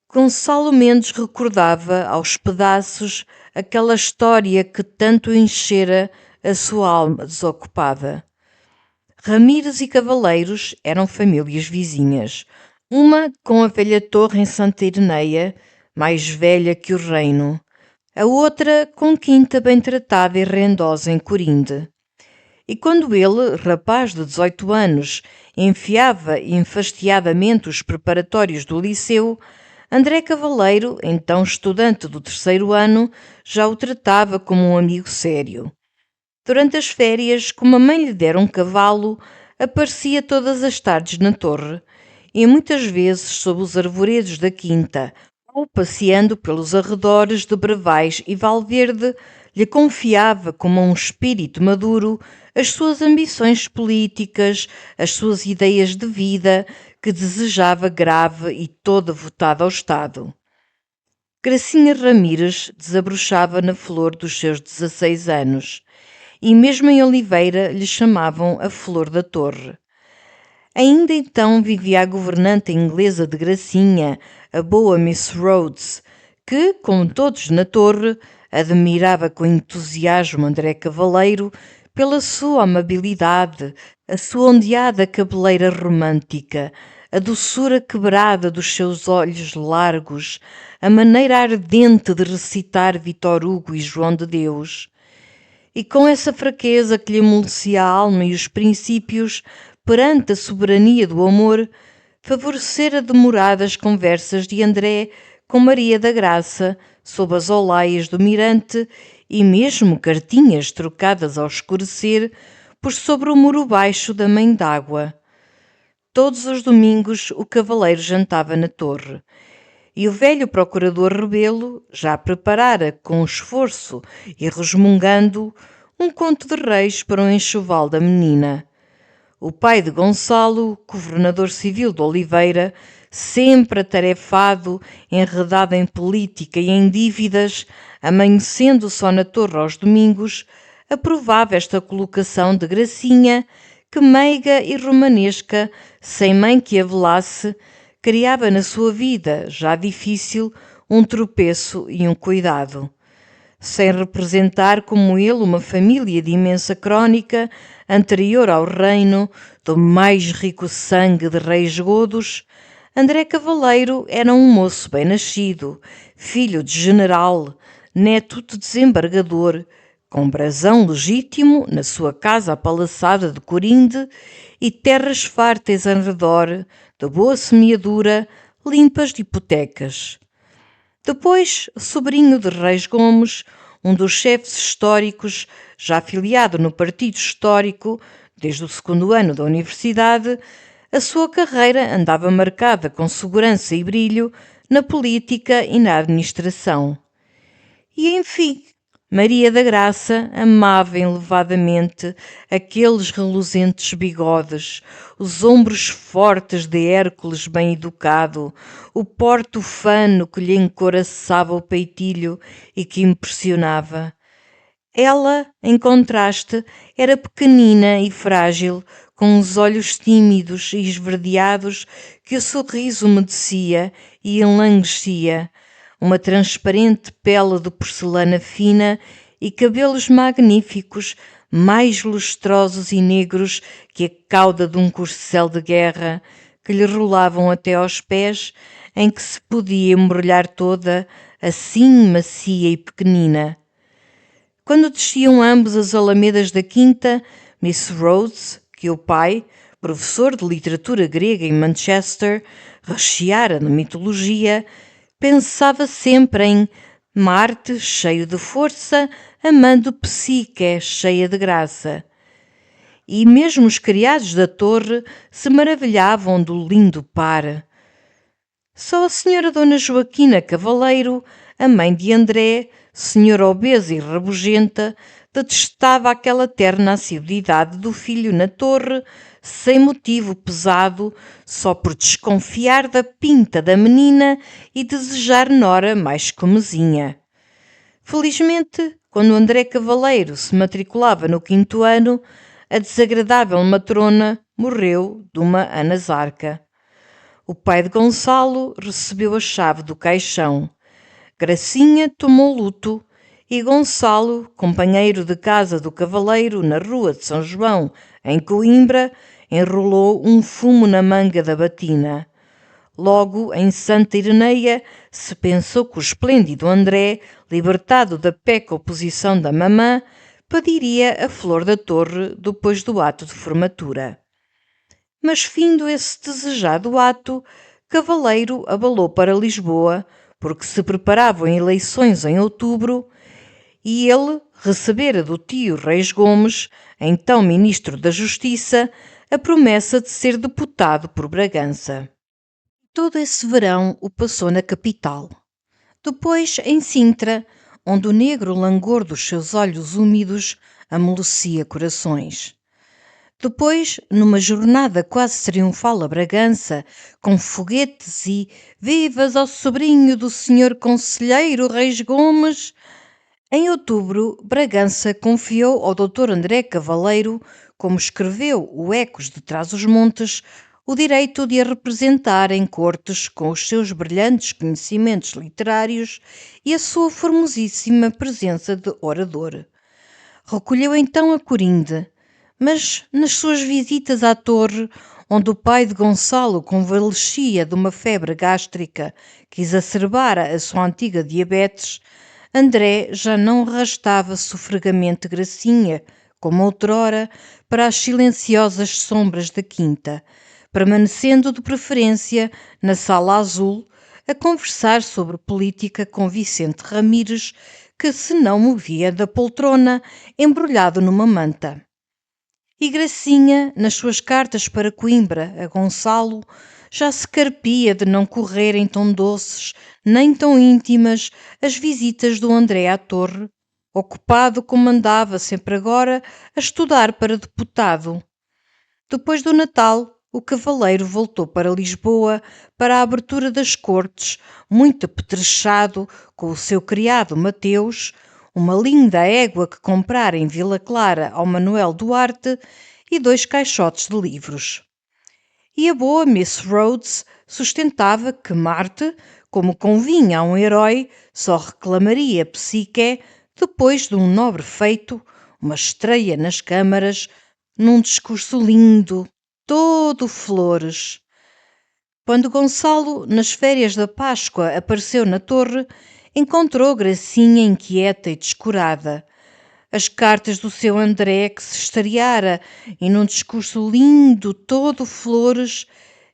Gonçalo Mendes recordava aos pedaços aquela história que tanto enchera a sua alma desocupada. Ramires e Cavaleiros eram famílias vizinhas, uma com a velha torre em Santa Ireneia, mais velha que o reino, a outra com quinta bem tratada e rendosa em Corinde. E quando ele, rapaz de 18 anos, enfiava enfastiadamente os preparatórios do liceu, André Cavaleiro, então estudante do 3º ano, já o tratava como um amigo sério. Durante as férias, como a mãe lhe dera um cavalo, aparecia todas as tardes na torre, e muitas vezes sob os arvoredos da quinta, ou passeando pelos arredores de Brevais e Valverde, lhe confiava como a um espírito maduro as suas ambições políticas, as suas ideias de vida, que desejava grave e toda votada ao Estado. Gracinha Ramires desabrochava na flor dos seus 16 anos, e mesmo em Oliveira lhe chamavam a Flor da Torre. Ainda então vivia a governanta inglesa de Gracinha, a boa Miss Rhodes, que, como todos na Torre, admirava com entusiasmo André Cavaleiro pela sua amabilidade, a sua ondeada cabeleira romântica, a doçura quebrada dos seus olhos largos, a maneira ardente de recitar Vitor Hugo e João de Deus. E com essa fraqueza que lhe amolecia a alma e os princípios perante a soberania do amor, favorecera demoradas conversas de André com Maria da Graça, sob as olaias do mirante, e mesmo cartinhas trocadas ao escurecer por sobre o muro baixo da mãe d'água. Todos os domingos o cavaleiro jantava na torre, e o velho procurador Rebelo já preparara com esforço e resmungando um conto de reis para o enxoval da menina. O pai de Gonçalo, governador civil de Oliveira, sempre atarefado, enredado em política e em dívidas, amanhecendo só na torre aos domingos, aprovava esta colocação de Gracinha, que meiga e romanesca, sem mãe que a velasse, criava na sua vida, já difícil, um tropeço e um cuidado. Sem representar como ele uma família de imensa crónica, anterior ao reino do mais rico sangue de reis godos, André Cavaleiro era um moço bem nascido, filho de general, neto de desembargador, com brasão legítimo na sua casa apalaçada de Corinde e terras fartas em redor, de boa semeadura, limpas de hipotecas. Depois, sobrinho de Reis Gomes, um dos chefes históricos, já afiliado no Partido Histórico desde o segundo ano da universidade, a sua carreira andava marcada com segurança e brilho na política e na administração. E, enfim, Maria da Graça amava elevadamente aqueles reluzentes bigodes, os ombros fortes de Hércules bem educado, o porte ufano que lhe encoraçava o peitilho e que impressionava. Ela, em contraste, era pequenina e frágil, com os olhos tímidos e esverdeados que o sorriso umedecia e enlanguecia, uma transparente pele de porcelana fina e cabelos magníficos, mais lustrosos e negros que a cauda de um corcel de guerra, que lhe rolavam até aos pés, em que se podia embrulhar toda, assim macia e pequenina. Quando desciam ambos as alamedas da quinta, Miss Rhodes, que o pai, professor de literatura grega em Manchester, recheara de mitologia, pensava sempre em Marte, cheio de força, amando Psique, cheia de graça. E mesmo os criados da torre se maravilhavam do lindo par. Só a senhora Dona Joaquina Cavaleiro, a mãe de André, senhora obesa e rabugenta, detestava aquela terna assiduidade do filho na torre, sem motivo pesado, só por desconfiar da pinta da menina e desejar nora mais comezinha. Felizmente, quando André Cavaleiro se matriculava no 5º ano, a desagradável matrona morreu de uma anasarca. O pai de Gonçalo recebeu a chave do caixão. Gracinha tomou luto e Gonçalo, companheiro de casa do cavaleiro na rua de São João, em Coimbra, enrolou um fumo na manga da batina. Logo, em Santa Ireneia, se pensou que o esplêndido André, libertado da peca oposição da mamã, pediria a flor da torre depois do ato de formatura. Mas findo esse desejado ato, Cavaleiro abalou para Lisboa, porque se preparavam eleições em outubro, e ele recebera do tio Reis Gomes, então ministro da Justiça, a promessa de ser deputado por Bragança. Todo esse verão o passou na capital. Depois, em Sintra, onde o negro langor dos seus olhos úmidos amolecia corações. Depois, numa jornada quase triunfal a Bragança, com foguetes e vivas ao sobrinho do senhor conselheiro Reis Gomes, em outubro, Bragança confiou ao Dr. André Cavaleiro, como escreveu o Ecos de Trás-os-Montes, o direito de a representar em cortes com os seus brilhantes conhecimentos literários e a sua formosíssima presença de orador. Recolheu então a Corinde, mas nas suas visitas à torre, onde o pai de Gonçalo convalescia de uma febre gástrica que exacerbara a sua antiga diabetes, André já não arrastava sofregamente Gracinha, como outrora, para as silenciosas sombras da quinta, permanecendo de preferência na sala azul a conversar sobre política com Vicente Ramires, que se não movia da poltrona, embrulhado numa manta. E Gracinha, nas suas cartas para Coimbra a Gonçalo, já se carpia de não correrem tão doces nem tão íntimas as visitas do André à torre, ocupado como andava sempre agora a estudar para deputado. Depois do Natal, o cavaleiro voltou para Lisboa para a abertura das cortes, muito apetrechado com o seu criado Mateus, uma linda égua que comprara em Vila Clara ao Manuel Duarte e 2 caixotes de livros. E a boa Miss Rhodes sustentava que Marte, como convinha a um herói, só reclamaria Psique depois de um nobre feito, uma estreia nas câmaras, num discurso lindo, todo flores. Quando Gonçalo, nas férias da Páscoa, apareceu na torre, encontrou Gracinha inquieta e descurada. As cartas do seu André, que se estreara e num discurso lindo, todo flores,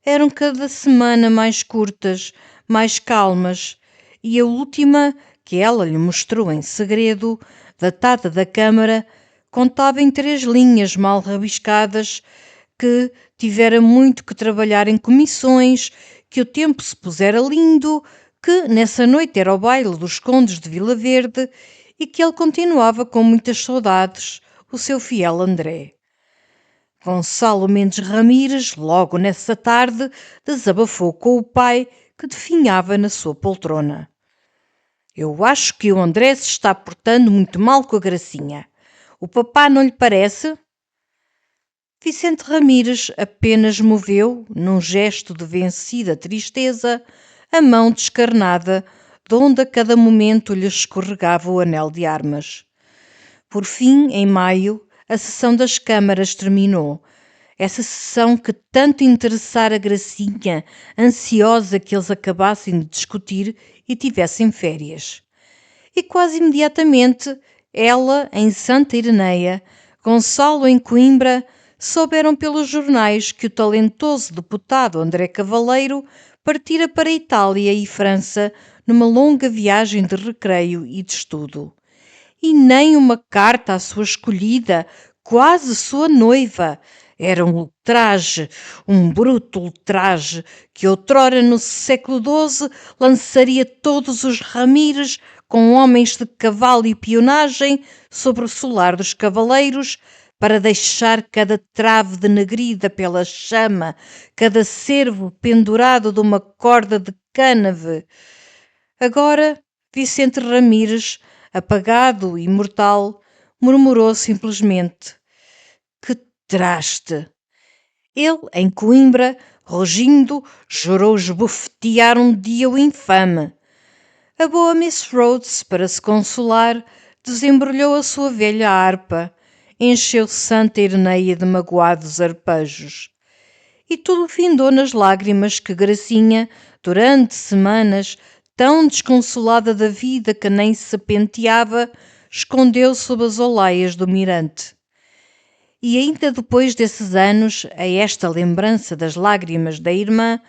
eram cada semana mais curtas, mais calmas, e a última, que ela lhe mostrou em segredo, datada da Câmara, contava em 3 linhas mal rabiscadas que tivera muito que trabalhar em comissões, que o tempo se pusera lindo, que nessa noite era o baile dos condes de Vila Verde e que ele continuava com muitas saudades o seu fiel André. Gonçalo Mendes Ramires, logo nessa tarde, desabafou com o pai que definhava na sua poltrona. Eu acho que o André se está portando muito mal com a Gracinha. O papá não lhe parece? Vicente Ramires apenas moveu, num gesto de vencida tristeza, a mão descarnada, de onde a cada momento lhe escorregava o anel de armas. Por fim, em maio, a sessão das câmaras terminou. Essa sessão que tanto interessara Gracinha, ansiosa que eles acabassem de discutir e tivessem férias. E quase imediatamente, ela em Santa Ireneia, Gonçalo em Coimbra, souberam pelos jornais que o talentoso deputado André Cavaleiro partira para a Itália e França numa longa viagem de recreio e de estudo. E nem uma carta à sua escolhida, quase sua noiva. Era um ultraje, um bruto ultraje, que outrora no século XII lançaria todos os Ramires com homens de cavalo e pionagem sobre o solar dos cavaleiros, para deixar cada trave denegrida pela chama, cada cervo pendurado de uma corda de cânave. Agora, Vicente Ramires, apagado e mortal, murmurou simplesmente: que traste! Ele, em Coimbra, rugindo, jurou esbofetear um dia o infame. A boa Miss Rhodes, para se consolar, desembrulhou a sua velha harpa, encheu Santa Ireneia de magoados arpejos. E tudo findou nas lágrimas que Gracinha, durante semanas, tão desconsolada da vida que nem se penteava, escondeu sob as olaias do mirante. E ainda depois desses anos, a esta lembrança das lágrimas da irmã,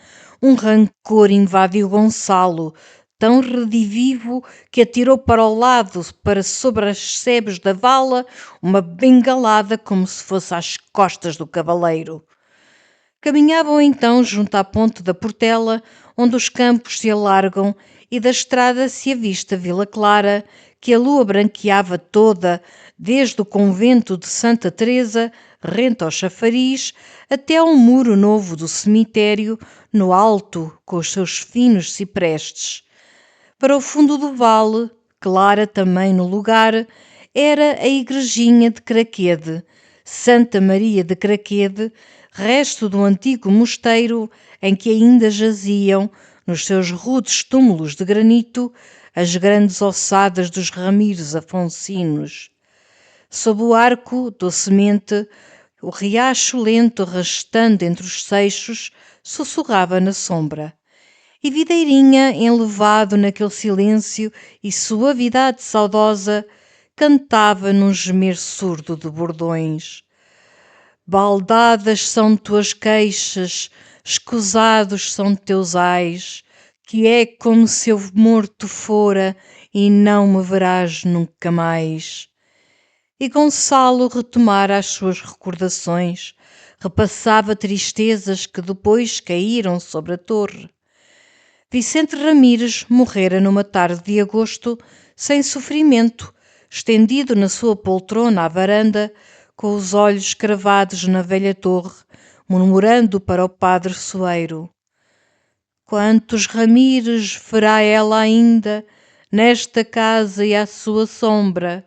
um rancor invadiu Gonçalo, tão redivivo que atirou para o lado, para sobre as sebes da vala, uma bengalada como se fosse às costas do cavaleiro. Caminhavam então junto à ponte da Portela, onde os campos se alargam e da estrada se avista Vila Clara, que a lua branqueava toda, desde o convento de Santa Teresa, rente ao chafariz, até ao muro novo do cemitério, no alto, com os seus finos ciprestes. Para o fundo do vale, clara também no lugar, era a igrejinha de Craquede, Santa Maria de Craquede, resto do antigo mosteiro em que ainda jaziam, nos seus rudes túmulos de granito, as grandes ossadas dos Ramires Afonsinos. Sob o arco, docemente, o riacho lento rastando entre os seixos sussurrava na sombra. E Videirinha, enlevado naquele silêncio e suavidade saudosa, cantava num gemer surdo de bordões. Baldadas são tuas queixas, escusados são teus ais, que é como se eu morto fora e não me verás nunca mais. E Gonçalo retomara as suas recordações, repassava tristezas que depois caíram sobre a torre. Vicente Ramires morrera numa tarde de agosto, sem sofrimento, estendido na sua poltrona à varanda, com os olhos cravados na velha torre, murmurando para o padre Soeiro: quantos Ramires verá ela ainda, nesta casa e à sua sombra?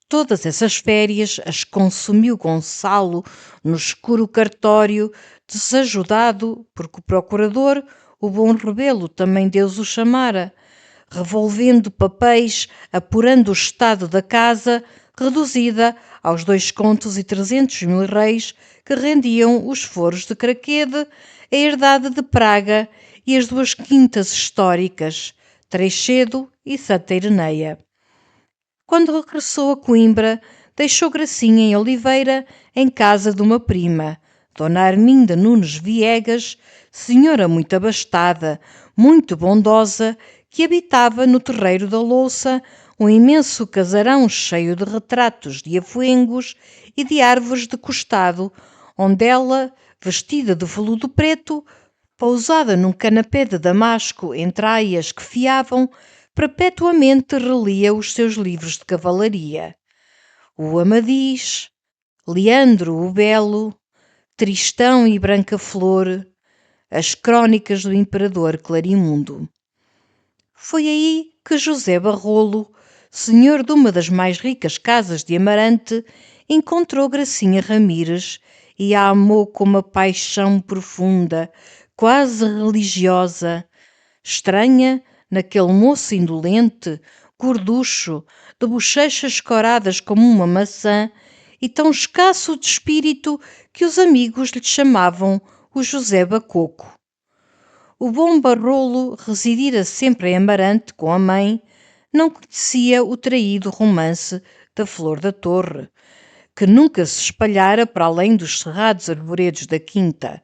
Todas essas férias as consumiu Gonçalo no escuro cartório, desajudado, porque o procurador, o bom Rebelo, também Deus o chamara, revolvendo papéis, apurando o estado da casa, reduzida aos 2,300 mil que rendiam os foros de Craquede, a herdade de Praga e as duas quintas históricas, Treixedo e Santa Ireneia. Quando regressou a Coimbra, deixou Gracinha em Oliveira, em casa de uma prima, Dona Arminda Nunes Viegas, senhora muito abastada, muito bondosa, que habitava no Terreiro da Louça, um imenso casarão cheio de retratos de afuengos e de árvores de costado, onde ela, vestida de veludo preto, pousada num canapé de damasco entre aias que fiavam, perpetuamente relia os seus livros de cavalaria. O Amadís, Leandro o Belo, Tristão e Branca Flor, as crónicas do imperador Clarimundo. Foi aí que José Barrolo, senhor de uma das mais ricas casas de Amarante, encontrou Gracinha Ramires e a amou com uma paixão profunda, quase religiosa, estranha naquele moço indolente, gorducho, de bochechas coradas como uma maçã e tão escasso de espírito que os amigos lhe chamavam o José Bacoco. O bom Barrolo residira sempre em Amarante com a mãe, não conhecia o traído romance da Flor da Torre, que nunca se espalhara para além dos cerrados arvoredos da quinta.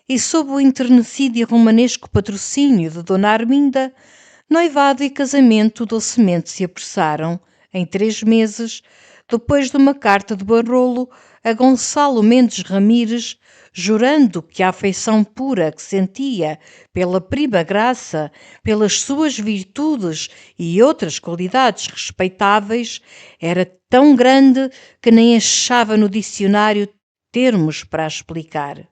E sob o enternecido e romanesco patrocínio de Dona Arminda, noivado e casamento docemente se apressaram, em 3 meses, depois de uma carta de Barrolo a Gonçalo Mendes Ramires, jurando que a afeição pura que sentia pela prima Graça, pelas suas virtudes e outras qualidades respeitáveis, era tão grande que nem achava no dicionário termos para a explicar.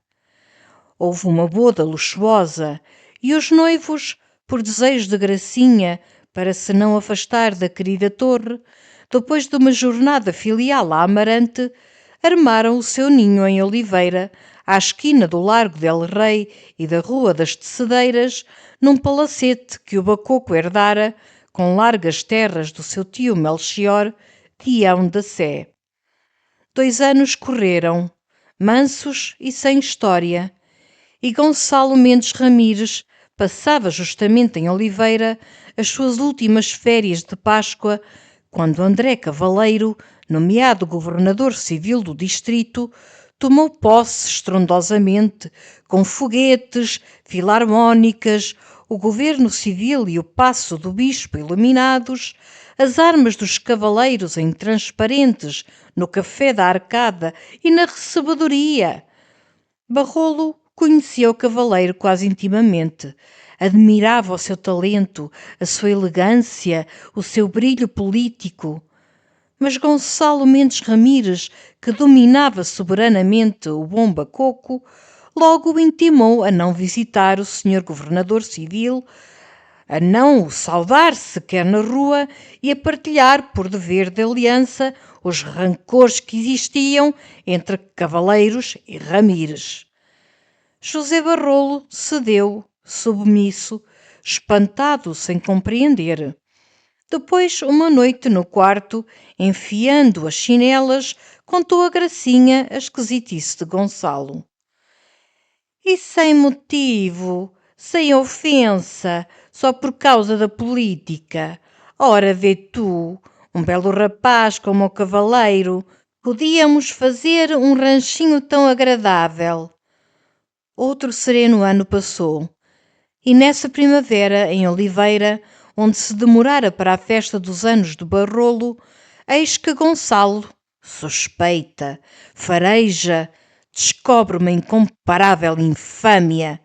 Houve uma boda luxuosa e os noivos, por desejo de Gracinha, para se não afastar da querida torre, depois de uma jornada filial a Amarante, armaram o seu ninho em Oliveira, à esquina do Largo del Rei e da Rua das Tecedeiras, num palacete que o Bacoco herdara, com largas terras do seu tio Melchior, Tião da Sé. 2 anos correram, mansos e sem história, e Gonçalo Mendes Ramires passava justamente em Oliveira as suas últimas férias de Páscoa, quando André Cavaleiro, nomeado governador civil do distrito, tomou posse estrondosamente, com foguetes, filarmónicas, o governo civil e o paço do bispo iluminados, as armas dos cavaleiros em transparentes no café da Arcada e na recebedoria. Barrolo conhecia o cavaleiro quase intimamente, admirava o seu talento, a sua elegância, o seu brilho político. Mas Gonçalo Mendes Ramires, que dominava soberanamente o Bomba Coco, logo o intimou a não visitar o senhor governador civil, a não o saudar sequer na rua e a partilhar por dever de aliança os rancores que existiam entre Cavaleiros e Ramires. José Barrolo cedeu, submisso, espantado sem compreender. Depois, uma noite no quarto, enfiando as chinelas, contou a Gracinha a esquisitice de Gonçalo. E sem motivo, sem ofensa, só por causa da política. Ora, vê tu, um belo rapaz como o cavaleiro, podíamos fazer um ranchinho tão agradável. Outro sereno ano passou, e nessa primavera, em Oliveira, onde se demorara para a festa dos anos do Barrolo, eis que Gonçalo suspeita, fareja, descobre uma incomparável infâmia.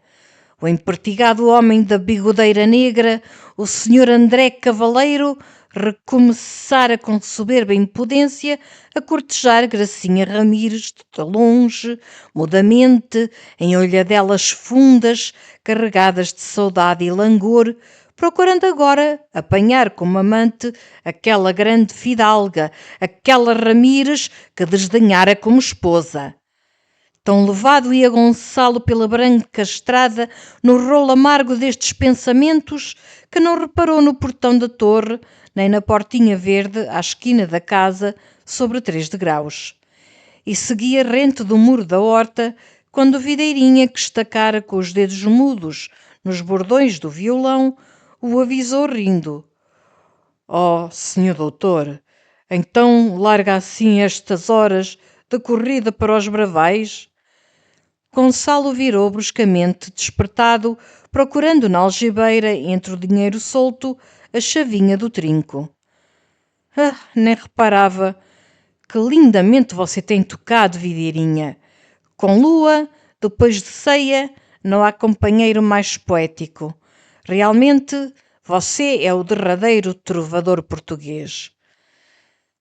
O empertigado homem da bigodeira negra, o senhor André Cavaleiro, recomeçara com soberba impudência a cortejar Gracinha Ramires de longe, mudamente, em olhadelas fundas, carregadas de saudade e langor, procurando agora apanhar como amante aquela grande fidalga, aquela Ramires que desdenhara como esposa. Tão levado ia Gonçalo pela branca estrada no rolo amargo destes pensamentos que não reparou no portão da torre nem na portinha verde à esquina da casa sobre 3 degraus. E seguia rente do muro da horta quando Videirinha, que estacara com os dedos mudos nos bordões do violão, o avisou rindo. Oh, senhor doutor, então larga assim estas horas de corrida para os bravais? Gonçalo virou bruscamente, despertado, procurando na algibeira, entre o dinheiro solto, a chavinha do trinco. Ah, nem reparava. Que lindamente você tem tocado, Videirinha. Com lua, depois de ceia, não há companheiro mais poético. Realmente, você é o derradeiro trovador português.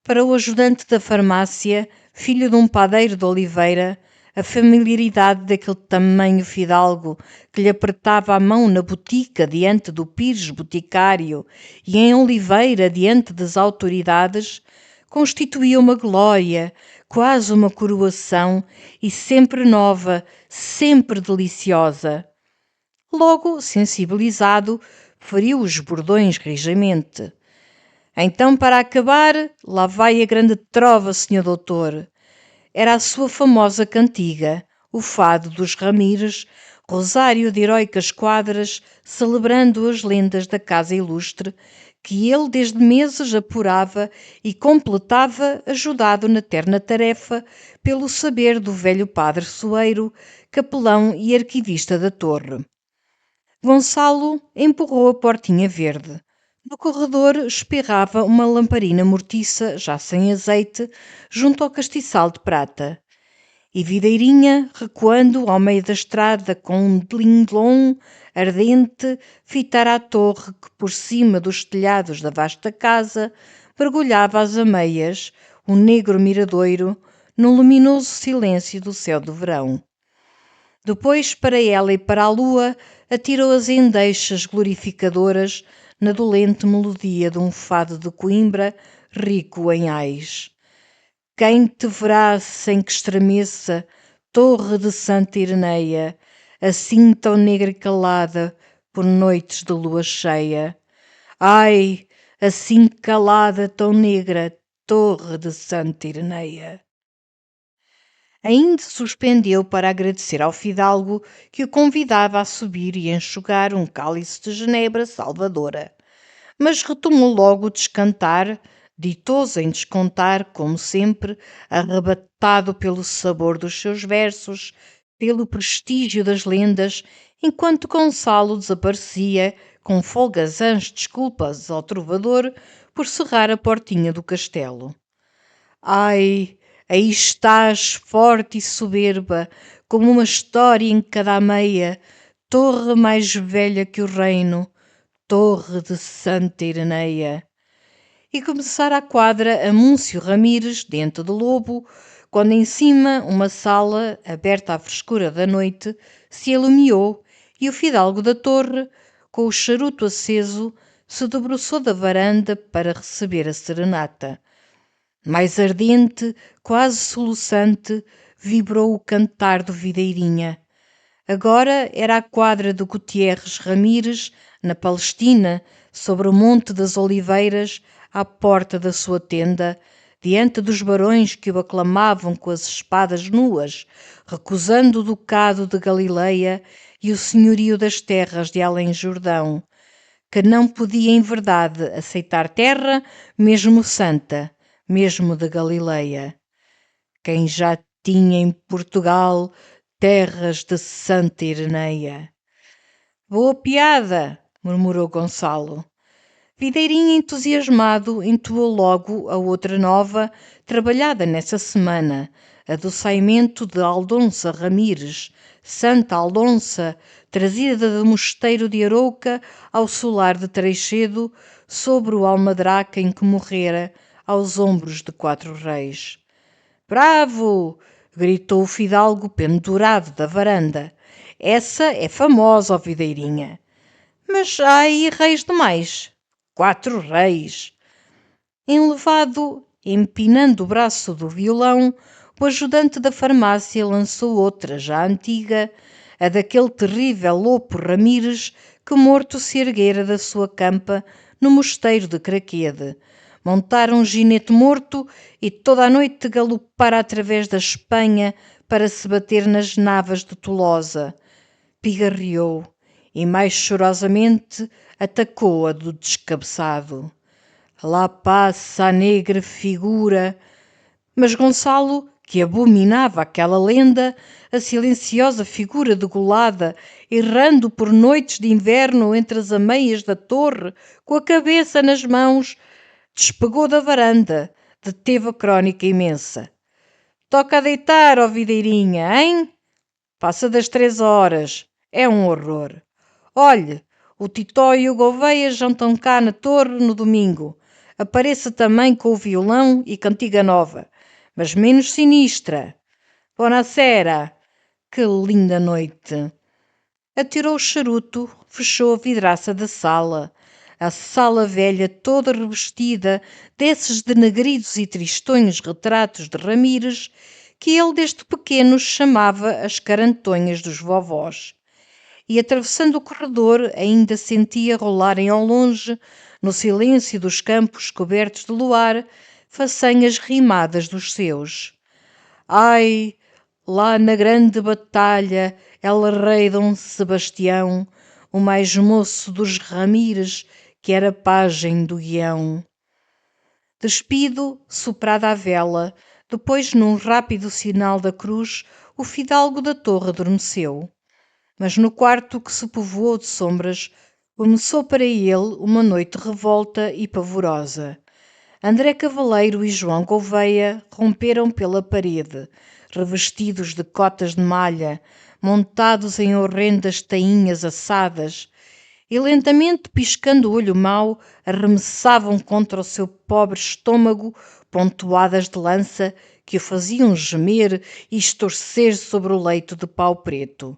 Para o ajudante da farmácia, filho de um padeiro de Oliveira, a familiaridade daquele tamanho fidalgo que lhe apertava a mão na botica diante do pires boticário e em Oliveira diante das autoridades, constituía uma glória, quase uma coroação e sempre nova, sempre deliciosa. Logo, sensibilizado, feriu os bordões rijamente. Então, para acabar, lá vai a grande trova, senhor doutor. Era a sua famosa cantiga, o fado dos Ramires, rosário de heroicas quadras, celebrando as lendas da casa ilustre, que ele desde meses apurava e completava, ajudado na terna tarefa pelo saber do velho padre Soeiro, capelão e arquivista da torre. Gonçalo empurrou a portinha verde. No corredor espirrava uma lamparina mortiça, já sem azeite, junto ao castiçal de prata. E Videirinha, recuando ao meio da estrada com um dlinglon ardente, fitara a torre que, por cima dos telhados da vasta casa, mergulhava às ameias, um negro miradouro, no luminoso silêncio do céu do verão. Depois, para ela e para a lua, atirou as endechas glorificadoras na dolente melodia de um fado de Coimbra, rico em ais. Quem te verá sem que estremeça, torre de Santa Ireneia, assim tão negra e calada, por noites de lua cheia? Ai, assim calada, tão negra, torre de Santa Ireneia! Ainda suspendeu para agradecer ao fidalgo que o convidava a subir e enxugar um cálice de genebra salvadora. Mas retomou logo o descantar, ditoso em descontar, como sempre, arrebatado pelo sabor dos seus versos, pelo prestígio das lendas, enquanto Gonçalo desaparecia, com folgazãs desculpas ao trovador, por cerrar a portinha do castelo. Ai, aí estás, forte e soberba, como uma história em cada meia, torre mais velha que o reino, torre de Santa Ireneia. E começara a quadra a Múncio Ramires, dentro do lobo, quando em cima uma sala, aberta à frescura da noite, se iluminou e o fidalgo da torre, com o charuto aceso, se debruçou da varanda para receber a serenata. Mais ardente, quase soluçante, vibrou o cantar do Videirinha. Agora era a quadra do Gutierres Ramires, na Palestina, sobre o Monte das Oliveiras, à porta da sua tenda, diante dos barões que o aclamavam com as espadas nuas, recusando o ducado de Galileia e o senhorio das terras de Além-Jordão, que não podia em verdade aceitar terra, mesmo santa, mesmo de Galileia. Quem já tinha em Portugal terras de Santa Ireneia. Boa piada, murmurou Gonçalo. Videirinha, entusiasmado, entoou logo a outra nova, trabalhada nessa semana, a do saimento de Aldonça Ramires, Santa Aldonça, trazida do mosteiro de Arouca ao solar de Treixedo, sobre o almadraca em que morrera, aos ombros de 4 reis. Bravo! Gritou o fidalgo pendurado da varanda. Essa é famosa, ó Videirinha. Mas há aí reis demais. 4 reis. Enlevado, empinando o braço do violão, o ajudante da farmácia lançou outra, já antiga, a daquele terrível Lopo Ramires que morto se erguera da sua campa no mosteiro de Craquede. Montara um ginete morto e toda a noite galopara através da Espanha para se bater nas navas de Tolosa. Pigarreou e mais chorosamente atacou a do descabeçado. Lá passa a negra figura. Mas Gonçalo, que abominava aquela lenda, a silenciosa figura degolada, errando por noites de inverno entre as ameias da torre, com a cabeça nas mãos, despegou da varanda, deteve a crónica imensa. Toca a deitar, ó Videirinha, hein? Passa das 3 horas. É um horror. Olhe, o Titó e o Gouveia jantam cá na torre no domingo. Apareça também com o violão e cantiga nova, mas menos sinistra. Buonasera. Que linda noite. Atirou o charuto, fechou a vidraça da sala. A sala velha toda revestida desses denegridos e tristonhos retratos de Ramires que ele desde pequeno chamava as carantonhas dos vovós. E atravessando o corredor ainda sentia rolarem ao longe, no silêncio dos campos cobertos de luar, façanhas rimadas dos seus. Ai, lá na grande batalha, el rei Dom Sebastião, o mais moço dos Ramires, que era pajem do guião. Despido, soprada a vela, depois num rápido sinal da cruz, o fidalgo da torre adormeceu. Mas no quarto que se povoou de sombras, começou para ele uma noite revolta e pavorosa. André Cavaleiro e João Gouveia romperam pela parede, revestidos de cotas de malha, montados em horrendas tainhas assadas, e lentamente, piscando o olho mau, arremessavam contra o seu pobre estômago pontuadas de lança que o faziam gemer e estorcer sobre o leito de pau preto.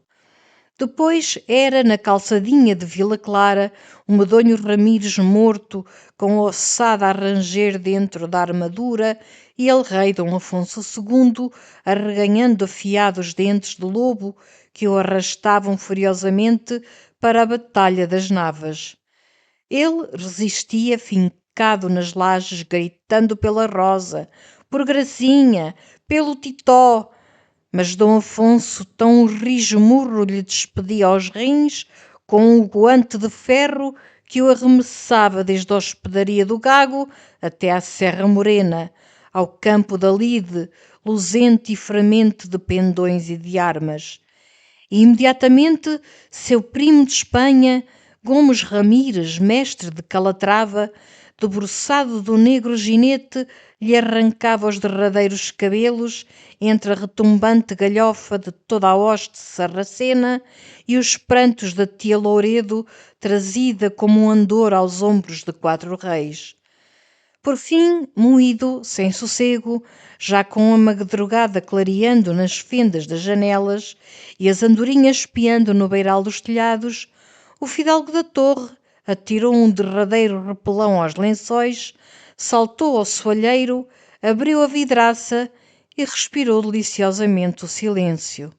Depois era na calçadinha de Vila Clara o Medonho Ramires morto, com a ossada a ranger dentro da armadura, e el rei Dom Afonso II arreganhando afiados dentes de lobo que o arrastavam furiosamente para a Batalha das Navas. Ele resistia fincado nas lajes, gritando pela Rosa, por Gracinha, pelo Titó, mas Dom Afonso tão rijo murro lhe despedia aos rins, com o guante de ferro que o arremessava desde a hospedaria do Gago até à Serra Morena, ao campo da Lide, luzente e fremente de pendões e de armas. E imediatamente seu primo de Espanha, Gomes Ramires, mestre de Calatrava, debruçado do negro ginete, lhe arrancava os derradeiros cabelos entre a retumbante galhofa de toda a hoste sarracena e os prantos da tia Louredo, trazida como um andor aos ombros de 4 reis. Por fim, moído, sem sossego, já com a madrugada clareando nas fendas das janelas e as andorinhas espiando no beiral dos telhados, o fidalgo da torre atirou um derradeiro repelão aos lençóis, saltou ao soalheiro, abriu a vidraça e respirou deliciosamente o silêncio,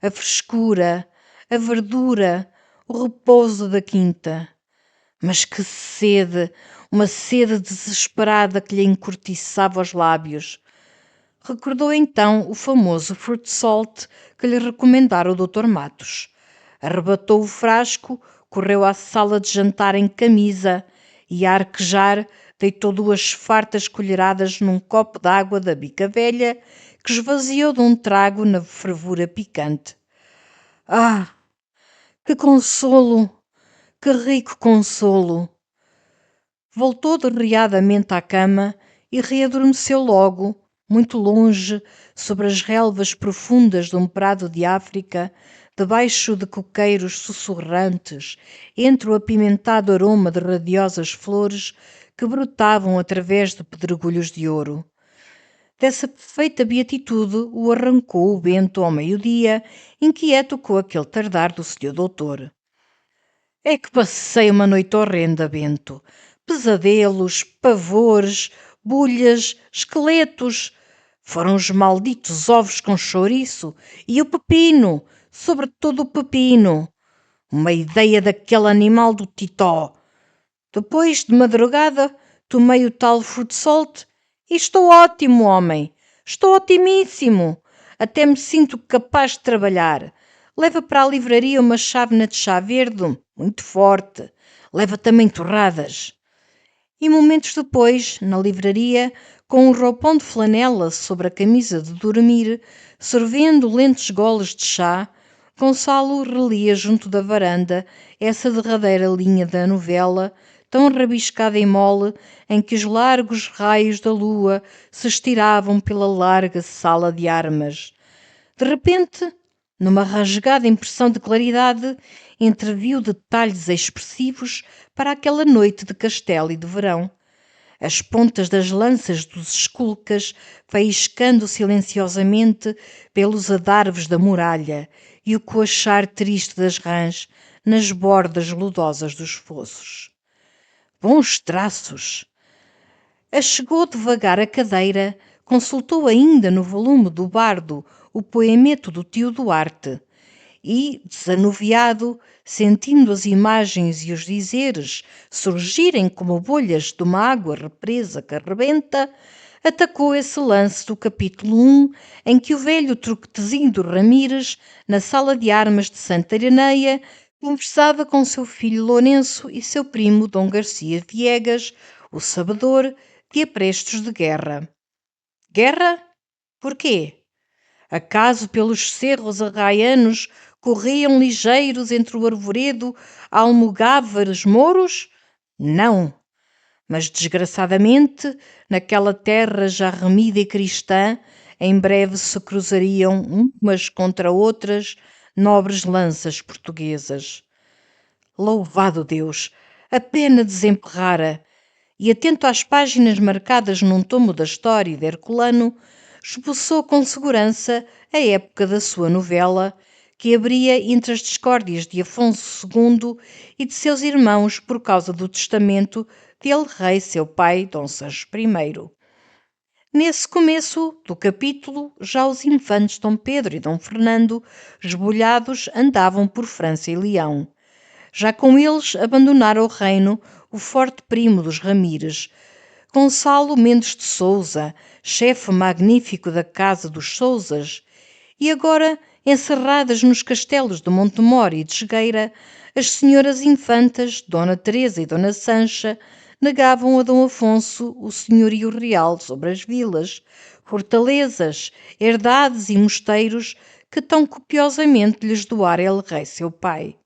a frescura, a verdura, o repouso da quinta. Mas que sede! Uma sede desesperada que lhe encurtiçava os lábios. Recordou então o famoso fruit salt que lhe recomendara o Dr. Matos. Arrebatou o frasco, correu à sala de jantar em camisa e, a arquejar, deitou 2 fartas colheradas num copo d'água da bica velha que esvaziou de um trago na fervura picante. Ah, que consolo! Que rico consolo! Voltou derriadamente à cama e readormeceu logo, muito longe, sobre as relvas profundas de um prado de África, debaixo de coqueiros sussurrantes, entre o apimentado aroma de radiosas flores que brotavam através de pedregulhos de ouro. Dessa perfeita beatitude o arrancou o Bento ao meio-dia, inquieto com aquele tardar do senhor doutor. É que passei uma noite horrenda, Bento. Pesadelos, pavores, bulhas, esqueletos. Foram os malditos ovos com chouriço e o pepino, sobretudo o pepino. Uma ideia daquele animal do Titó. Depois de madrugada tomei o tal fruit salt e estou ótimo, homem. Estou otimíssimo. Até me sinto capaz de trabalhar. Leva para a livraria uma chávena de chá verde, muito forte. Leva também torradas. E momentos depois, na livraria, com um roupão de flanela sobre a camisa de dormir, sorvendo lentos goles de chá, Gonçalo relia junto da varanda essa derradeira linha da novela, tão rabiscada e mole, em que os largos raios da lua se estiravam pela larga sala de armas. De repente, numa rasgada impressão de claridade, entreviu detalhes expressivos para aquela noite de castelo e de verão. As pontas das lanças dos esculcas faiscando silenciosamente pelos adarves da muralha e o coachar triste das rãs nas bordas lodosas dos fossos. Bons traços! Achegou devagar a cadeira, consultou ainda no volume do bardo o poemeto do tio Duarte e, desanuviado, sentindo as imagens e os dizeres surgirem como bolhas de uma água represa que arrebenta, atacou esse lance do capítulo 1 em que o velho truquetezinho Ramires, na sala de armas de Santa Ireneia, conversava com seu filho Lourenço e seu primo Dom Garcia Viegas, o sabedor de aprestos de guerra. Guerra? Porquê? Acaso pelos cerros arraianos corriam ligeiros entre o arvoredo almogávares mouros? Não, mas desgraçadamente, naquela terra já remida e cristã, em breve se cruzariam umas contra outras nobres lanças portuguesas. Louvado Deus! A pena desemperrara, e atento às páginas marcadas num tomo da história de Herculano, esboçou com segurança a época da sua novela, que abria entre as discórdias de Afonso II e de seus irmãos por causa do testamento de El-Rei, seu pai, Dom Sancho I. Nesse começo do capítulo, já os infantes Dom Pedro e Dom Fernando, esbulhados, andavam por França e Leão. Já com eles abandonara o reino o forte primo dos Ramires, Gonçalo Mendes de Sousa, chefe magnífico da casa dos Sousas, e agora, encerradas nos castelos de Montemor e de Jogueira, as senhoras infantas, Dona Teresa e Dona Sancha, negavam a Dom Afonso o senhorio real sobre as vilas, fortalezas, herdades e mosteiros que tão copiosamente lhes doara El-Rei seu pai.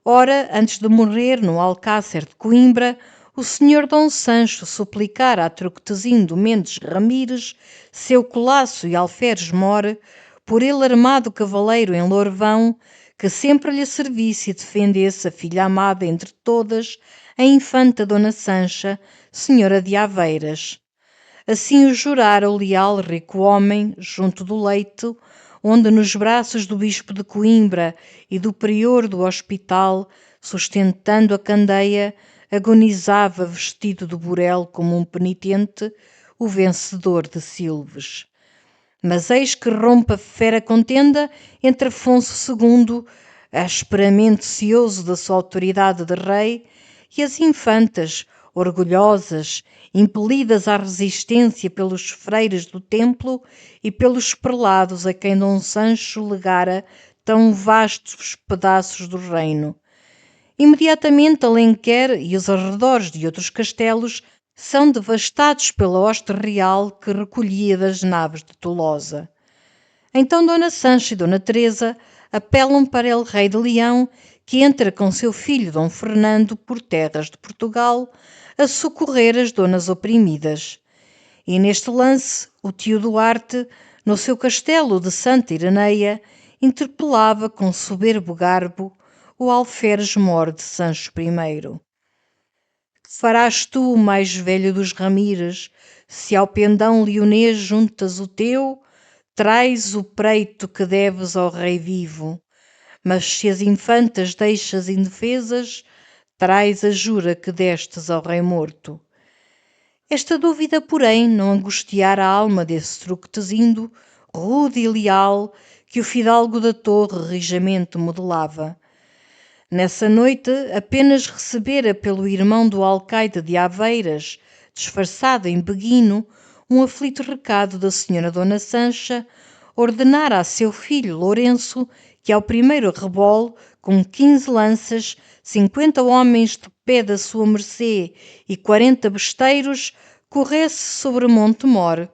Ora, antes de morrer no Alcácer de Coimbra, o senhor Dom Sancho suplicara a Truquetezindo Mendes Ramires, seu colasso e alferes mor, por ele armado cavaleiro em lourvão, que sempre lhe servisse e defendesse a filha amada entre todas, a infanta Dona Sancha, senhora de Aveiras. Assim o jurara o leal rico homem, junto do leito, onde nos braços do bispo de Coimbra e do prior do hospital, sustentando a candeia, agonizava vestido de burel como um penitente, o vencedor de Silves. Mas eis que rompe a fera contenda entre Afonso II, asperamente cioso da sua autoridade de rei, e as infantas, orgulhosas, impelidas à resistência pelos freiros do templo e pelos prelados a quem Dom Sancho legara tão vastos pedaços do reino. Imediatamente Alenquer e os arredores de outros castelos são devastados pela hoste real que recolhia das naves de Tolosa. Então Dona Sancha e Dona Teresa apelam para el Rei de Leão, que entra com seu filho Dom Fernando por terras de Portugal a socorrer as donas oprimidas. E neste lance, o tio Duarte, no seu castelo de Santa Ireneia, interpelava com soberbo garbo o alferes mor de Sancho I. Que farás tu, mais velho dos Ramires, se ao pendão leonês juntas o teu, traz o preito que deves ao rei vivo, mas se as infantas deixas indefesas, traz a jura que destes ao rei morto. Esta dúvida, porém, não angustiara a alma desse Truquetezindo, rude e leal, que o fidalgo da torre rijamente modelava. Nessa noite apenas recebera pelo irmão do alcaide de Aveiras, disfarçado em beguino, um aflito recado da senhora Dona Sancha, ordenara a seu filho Lourenço que ao primeiro rebole, com 15 lanças, 50 homens de pé da sua mercê e 40 besteiros, corresse sobre Monte Mor.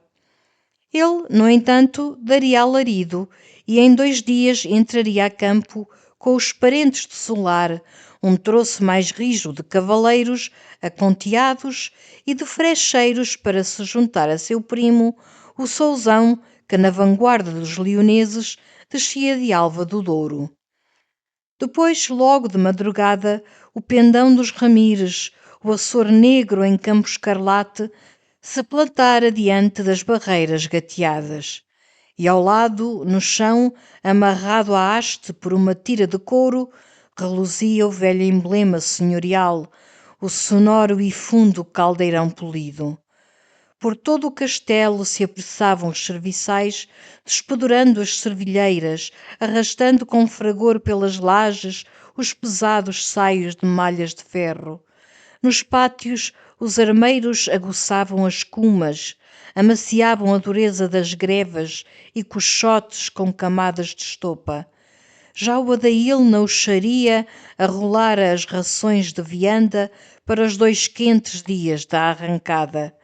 Ele, no entanto, daria alarido e em 2 dias entraria a campo com os parentes de Solar, um troço mais rijo de cavaleiros aconteados e de frecheiros para se juntar a seu primo, o Sousão, que na vanguarda dos leoneses descia de Alva do Douro. Depois, logo de madrugada, o pendão dos Ramires, o Açor negro em campo escarlate, se plantara diante das barreiras gateadas. E ao lado, no chão, amarrado à haste por uma tira de couro, reluzia o velho emblema senhorial, o sonoro e fundo caldeirão polido. Por todo o castelo se apressavam os serviçais, despedorando as servilheiras, arrastando com fragor pelas lajes os pesados saios de malhas de ferro. Nos pátios, os armeiros aguçavam as cumas, amaciavam a dureza das grevas e cochotes com camadas de estopa. Já o adail na uxaria arrolara as rações de vianda para os 2 quentes dias da arrancada.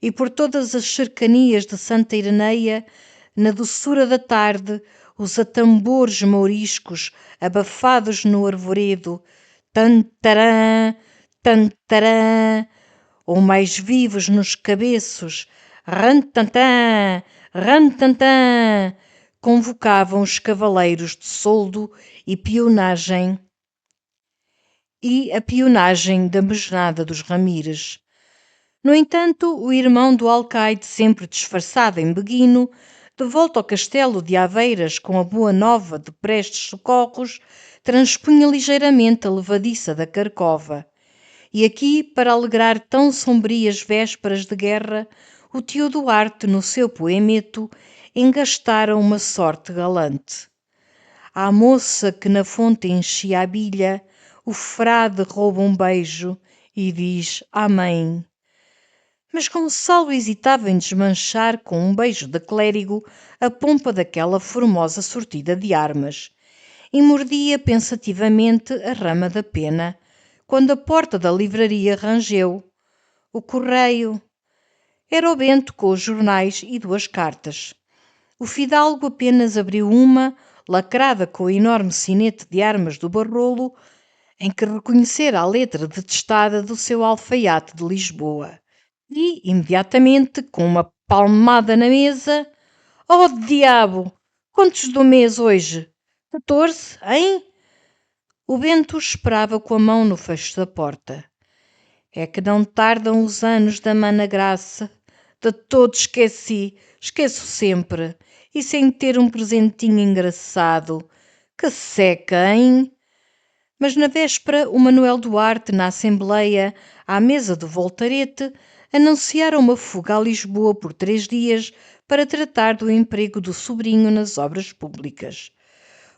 E por todas as cercanias de Santa Ireneia, na doçura da tarde, os atambores mouriscos abafados no arvoredo, tantarã, tantarã, ou mais vivos nos cabeços, rantantã, rantantã, convocavam os cavaleiros de soldo e pionagem e a pionagem da mesnada dos Ramires. No entanto, o irmão do alcaide, sempre disfarçado em beguino, de volta ao castelo de Aveiras com a boa nova de prestes socorros, transpunha ligeiramente a levadiça da Carcova. E aqui, para alegrar tão sombrias vésperas de guerra, o tio Duarte, no seu poemeto, engastara uma sorte galante. À moça que na fonte enchia a bilha, o frade rouba um beijo e diz amém. Mas Gonçalo hesitava em desmanchar com um beijo de clérigo a pompa daquela formosa sortida de armas, e mordia pensativamente a rama da pena, quando a porta da livraria rangeu. O correio. Era o Bento com os jornais e 2 cartas. O fidalgo apenas abriu uma, lacrada com o enorme sinete de armas do Barrolo, em que reconhecera a letra detestada do seu alfaiate de Lisboa. E, imediatamente, com uma palmada na mesa: "Oh, diabo! Quantos do mês hoje? 14, hein?" O Bento esperava com a mão no fecho da porta. É que não tardam os anos da mana graça. De todo esqueci, esqueço sempre. E sem ter um presentinho engraçado. Que seca, hein? Mas na véspera, o Manuel Duarte, na Assembleia, à mesa do Voltarete, anunciara uma fuga a Lisboa por 3 dias para tratar do emprego do sobrinho nas obras públicas.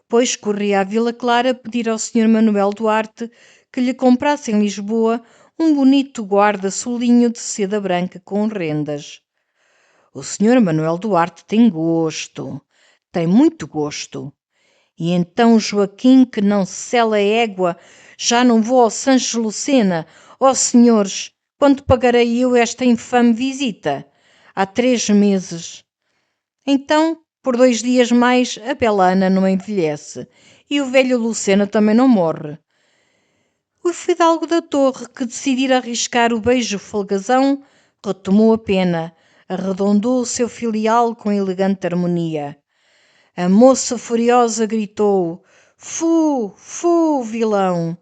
Pois corria à Vila Clara pedir ao Sr. Manuel Duarte que lhe comprasse em Lisboa um bonito guarda-solinho de seda branca com rendas. O Sr. Manuel Duarte tem gosto, tem muito gosto. E então Joaquim, que não sela égua, já não vou ao Sancho Lucena. Ó senhores, quando pagarei eu esta infame visita? Há 3 meses. Então, por 2 dias mais, a bela Ana não envelhece e o velho Lucena também não morre. O fidalgo da torre, que decidira arriscar o beijo folgazão, retomou a pena, arredondou o seu filial com elegante harmonia. A moça furiosa gritou: "Fu, fu, vilão!"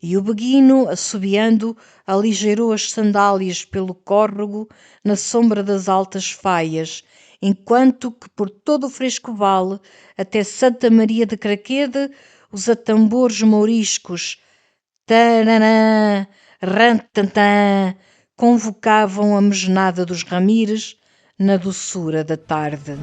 E o beguino, assobiando, aligeirou as sandálias pelo córrego na sombra das altas faias, enquanto que por todo o Frescoval, até Santa Maria de Craquede, os atambores mouriscos "tararã, rantantã" convocavam a mesnada dos Ramires na doçura da tarde.